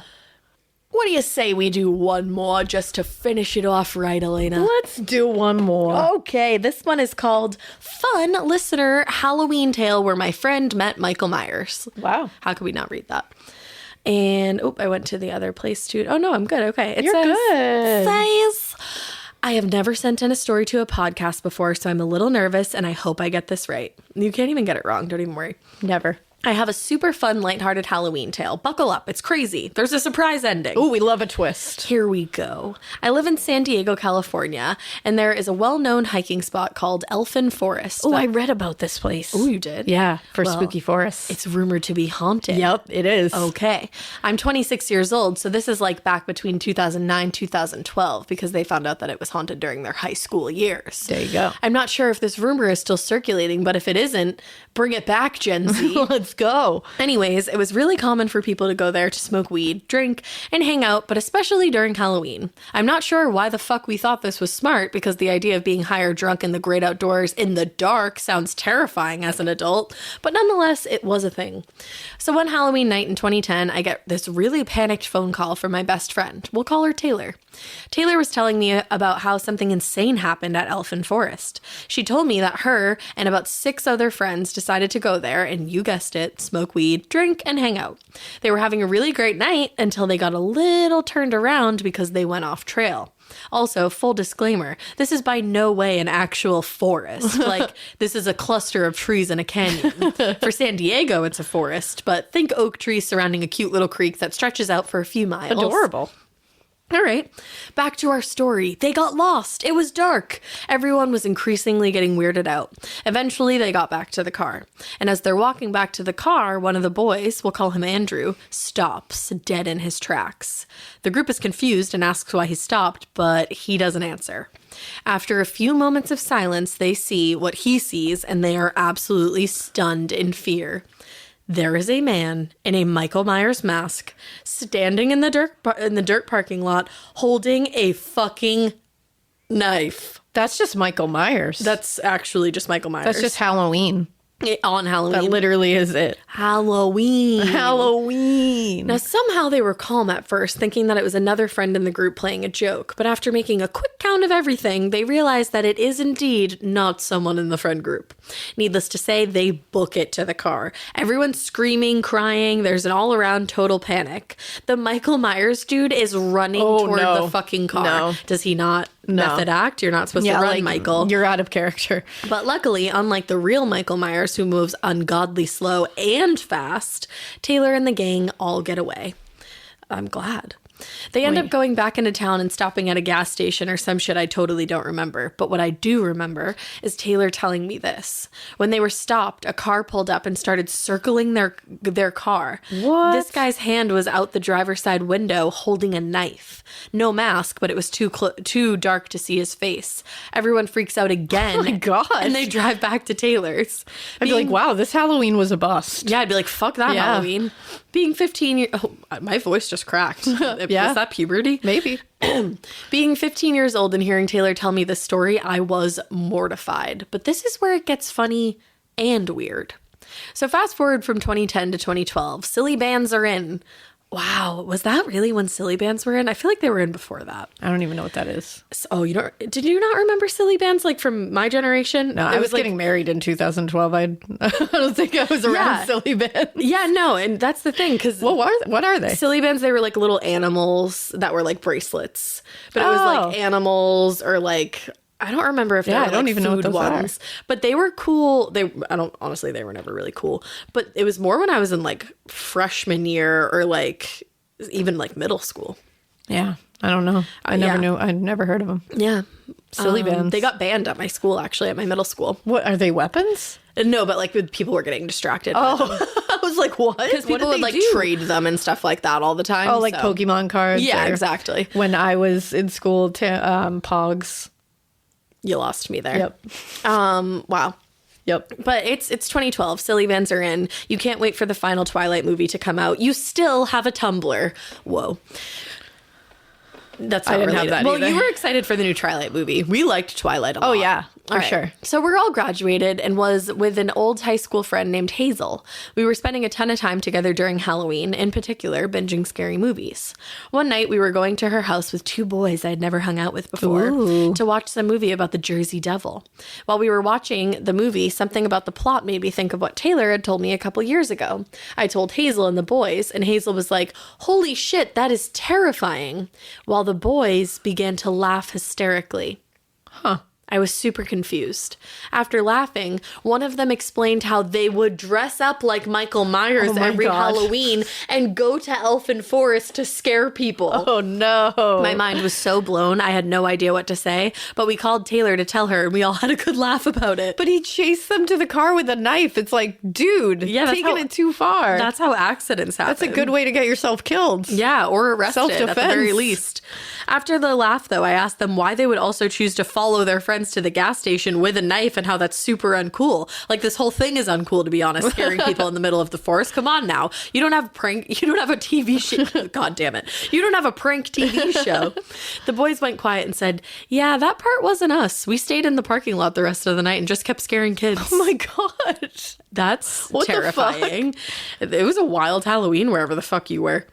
Speaker 4: What do you say we do one more just to finish it off right, Alaina?
Speaker 5: Let's do one more.
Speaker 4: Okay, this one is called Fun Listener Halloween Tale Where My Friend Met Michael Myers.
Speaker 5: Wow.
Speaker 4: How could we not read that? And, I went to the other place too. Oh, no, I'm good. Okay. It
Speaker 5: You're good.
Speaker 4: says, I have never sent in a story to a podcast before, so I'm a little nervous, and I hope I get this right. You can't even get it wrong. Don't even worry.
Speaker 5: Never.
Speaker 4: I have a super fun, lighthearted Halloween tale. Buckle up. It's crazy. There's a surprise ending.
Speaker 5: Oh, we love a twist.
Speaker 4: Here we go. I live in San Diego, California, and there is a well-known hiking spot called Elfin Forest.
Speaker 5: Oh, I read about this place.
Speaker 4: Oh, you did?
Speaker 5: Yeah, for
Speaker 4: Well,
Speaker 5: spooky forests.
Speaker 4: It's rumored to be haunted.
Speaker 5: Yep, it is.
Speaker 4: Okay. I'm 26 years old, so this is like back between 2009, 2012, because they found out that it was haunted during their high school years.
Speaker 5: There you go.
Speaker 4: I'm not sure if this rumor is still circulating, but if it isn't, bring it back, Gen Z.
Speaker 5: Let's go.
Speaker 4: Anyways, it was really common for people to go there to smoke weed, drink, and hang out, but especially during Halloween. I'm not sure why the fuck we thought this was smart, because the idea of being high or drunk in the great outdoors in the dark sounds terrifying as an adult, but nonetheless, it was a thing. So one Halloween night in 2010, I get this really panicked phone call from my best friend. We'll call her Taylor. Taylor was telling me about how something insane happened at Elfin Forest. She told me that her and about 6 other friends decided to go there and, you guessed it, smoke weed, drink, and hang out. They were having a really great night until they got a little turned around because they went off trail. Also, full disclaimer, this is by no way an actual forest. Like, this is a cluster of trees in a canyon. For San Diego, it's a forest, but think oak trees surrounding a cute little creek that stretches out for a few miles.
Speaker 5: Adorable.
Speaker 4: All right, back to our story. They got lost. It was dark. Everyone was increasingly getting weirded out. Eventually, they got back to the car. And as they're walking back to the car, one of the boys, we'll call him Andrew, stops dead in his tracks. The group is confused and asks why he stopped, but he doesn't answer. After a few moments of silence, they see what he sees, and they are absolutely stunned in fear. There is a man in a Michael Myers mask standing in the dirt parking lot holding a fucking knife.
Speaker 5: That's just Michael Myers.
Speaker 4: That's actually just Michael Myers.
Speaker 5: That's just Halloween.
Speaker 4: On Halloween.
Speaker 5: That literally is it.
Speaker 4: Halloween.
Speaker 5: Halloween.
Speaker 4: Now, somehow they were calm at first, thinking that it was another friend in the group playing a joke. But after making a quick count of everything, they realized that it is indeed not someone in the friend group. Needless to say, they book it to the car. Everyone's screaming, crying. There's an all-around total panic. The Michael Myers dude is running toward the fucking car.
Speaker 5: No.
Speaker 4: Does he not method act? You're not supposed to run, Michael.
Speaker 5: You're out of character.
Speaker 4: But luckily, unlike the real Michael Myers, who moves ungodly slow and fast, Taylor and the gang all get away. I'm glad. They end up going back into town and stopping at a gas station or some shit I totally don't remember. But what I do remember is Taylor telling me this. When they were stopped, a car pulled up and started circling their car.
Speaker 5: What?
Speaker 4: This guy's hand was out the driver's side window holding a knife. No mask, but it was too dark to see his face. Everyone freaks out again.
Speaker 5: Oh my God.
Speaker 4: And they drive back to Taylor's.
Speaker 5: I'd be like, wow, this Halloween was a bust.
Speaker 4: Yeah, I'd be like, fuck that Halloween. Being 15 years... Oh, my voice just cracked.
Speaker 5: Yeah.
Speaker 4: Was that puberty?
Speaker 5: Maybe.
Speaker 4: Being 15 years old and hearing Taylor tell me this story, I was mortified. But this is where it gets funny and weird. So fast forward from 2010 to 2012. Silly bands are in. Wow, was that really when silly bands were in? I feel like they were in before that.
Speaker 5: I don't even know what that is.
Speaker 4: Oh, did you not remember silly bands like from my generation?
Speaker 5: No, I was getting married in 2012. I don't think I was around silly bands.
Speaker 4: Yeah, no, and that's the thing because
Speaker 5: what are they?
Speaker 4: Silly bands, they were like little animals that were like bracelets, but it was like animals or like I don't remember if they were
Speaker 5: I don't
Speaker 4: like
Speaker 5: even know what
Speaker 4: food
Speaker 5: those
Speaker 4: ones, but they were cool. They were never really cool, but it was more when I was in like freshman year or like even like middle school.
Speaker 5: Yeah, I don't know. I never knew. I never heard of them.
Speaker 4: Yeah,
Speaker 5: silly bands.
Speaker 4: They got banned at my school, actually, at my middle school.
Speaker 5: What are they? Weapons?
Speaker 4: No, but like people were getting distracted.
Speaker 5: I was like, what?
Speaker 4: Because people would like trade them and stuff like that all the time.
Speaker 5: Oh, like Pokemon cards.
Speaker 4: Yeah, exactly.
Speaker 5: When I was in school, Pogs.
Speaker 4: You lost me there.
Speaker 5: Yep.
Speaker 4: Wow.
Speaker 5: Yep.
Speaker 4: But it's 2012. Silly bands are in. You can't wait for the final Twilight movie to come out. You still have a Tumblr. Whoa. That's not
Speaker 5: I didn't
Speaker 4: related.
Speaker 5: have that either.
Speaker 4: You were excited for the new Twilight movie. We liked Twilight a lot.
Speaker 5: Oh, yeah. For
Speaker 4: All right.
Speaker 5: sure.
Speaker 4: So we're all graduated and was with an old high school friend named Hazel. We were spending a ton of time together during Halloween, in particular, binging scary movies. One night, we were going to her house with two boys I'd never hung out with before to watch some movie about the Jersey Devil. While we were watching the movie, something about the plot made me think of what Taylor had told me a couple years ago. I told Hazel and the boys, and Hazel was like, "Holy shit, that is terrifying," while the boys began to laugh hysterically.
Speaker 5: Huh.
Speaker 4: I was super confused. After laughing, one of them explained how they would dress up like Michael Myers every Halloween and go to Elfin Forest to scare people.
Speaker 5: Oh, no.
Speaker 4: My mind was so blown, I had no idea what to say, but we called Taylor to tell her, and we all had a good laugh about it.
Speaker 5: But he chased them to the car with a knife. It's like, dude, taking it too far.
Speaker 4: That's how accidents happen.
Speaker 5: That's a good way to get yourself killed.
Speaker 4: Yeah, or arrested
Speaker 5: Self-defense.
Speaker 4: at the very least. After the laugh, though, I asked them why they would also choose to follow their friends to the gas station with a knife and how that's super uncool. Like, this whole thing is uncool, to be honest, scaring people in the middle of the forest. Come on now. You don't have a TV show. God damn it. You don't have a prank TV show. The boys went quiet and said, "Yeah, that part wasn't us. We stayed in the parking lot the rest of the night and just kept scaring kids."
Speaker 5: Oh my God.
Speaker 4: That's
Speaker 5: what
Speaker 4: terrifying. It was a wild Halloween wherever the fuck you were.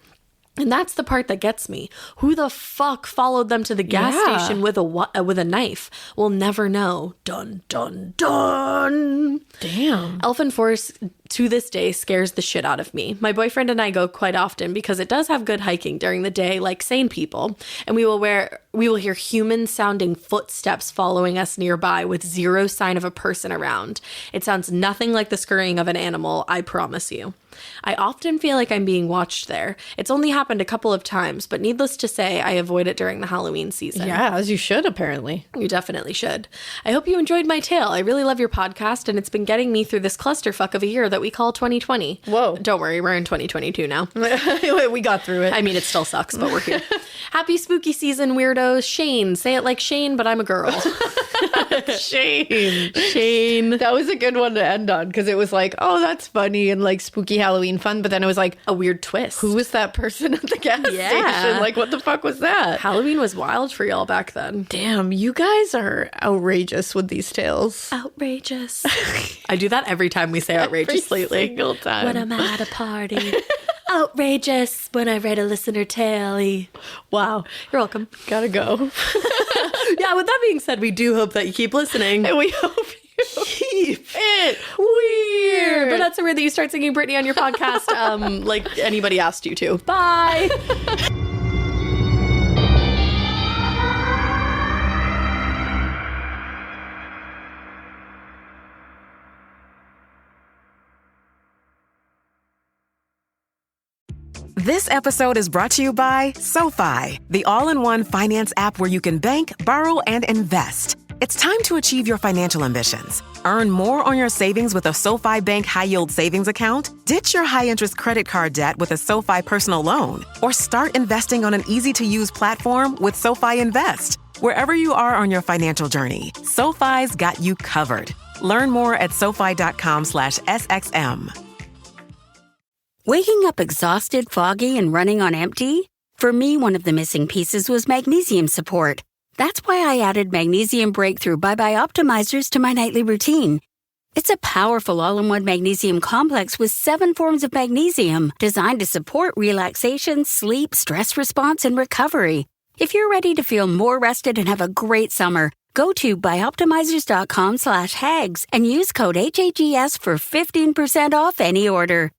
Speaker 4: And that's the part that gets me. Who the fuck followed them to the gas station with a knife? We'll never know. Dun, dun, dun.
Speaker 5: Damn.
Speaker 4: Elfin Forest, to this day, scares the shit out of me. My boyfriend and I go quite often because it does have good hiking during the day, like sane people. And we will hear human-sounding footsteps following us nearby with zero sign of a person around. It sounds nothing like the scurrying of an animal, I promise you. I often feel like I'm being watched there. It's only happened a couple of times, but needless to say, I avoid it during the Halloween season.
Speaker 5: Yeah, as you should, apparently.
Speaker 4: You definitely should. I hope you enjoyed my tale. I really love your podcast, and it's been getting me through this clusterfuck of a year that we call 2020.
Speaker 5: Whoa.
Speaker 4: Don't worry, we're in 2022 now.
Speaker 5: We got through it.
Speaker 4: I mean, it still sucks, but we're here. Happy spooky season, weirdos. Shane. Say it like Shane, but I'm a girl.
Speaker 5: Shane. That was a good one to end on because it was like, oh, that's funny and like spooky Halloween fun. But then it was like
Speaker 4: a weird twist.
Speaker 5: Who was that person at the gas station? Like, what the fuck was that?
Speaker 4: Halloween was wild for y'all back then.
Speaker 5: Damn, you guys are outrageous with these tales.
Speaker 4: Outrageous. I do that every time we say outrageous lately.
Speaker 5: Every single time.
Speaker 4: When I'm at a party. Outrageous when I read a listener tale.
Speaker 5: Wow.
Speaker 4: You're welcome.
Speaker 5: Gotta go.
Speaker 4: Yeah, with that being said, we do hope that you keep listening.
Speaker 5: And we hope you
Speaker 4: keep it weird. But that's the word that you start singing Britney on your podcast like anybody asked you to. Bye.
Speaker 9: This episode is brought to you by SoFi, the all-in-one finance app where you can bank, borrow, and invest. It's time to achieve your financial ambitions. Earn more on your savings with a SoFi Bank high-yield savings account, ditch your high-interest credit card debt with a SoFi personal loan, or start investing on an easy-to-use platform with SoFi Invest. Wherever you are on your financial journey, SoFi's got you covered. Learn more at SoFi.com/SXM.
Speaker 7: Waking up exhausted, foggy, and running on empty? For me, one of the missing pieces was magnesium support. That's why I added Magnesium Breakthrough Bye Optimizers to my nightly routine. It's a powerful all-in-one magnesium complex with 7 forms of magnesium designed to support relaxation, sleep, stress response, and recovery. If you're ready to feel more rested and have a great summer, go to bioptimizers.com/hags and use code HAGS for 15% off any order.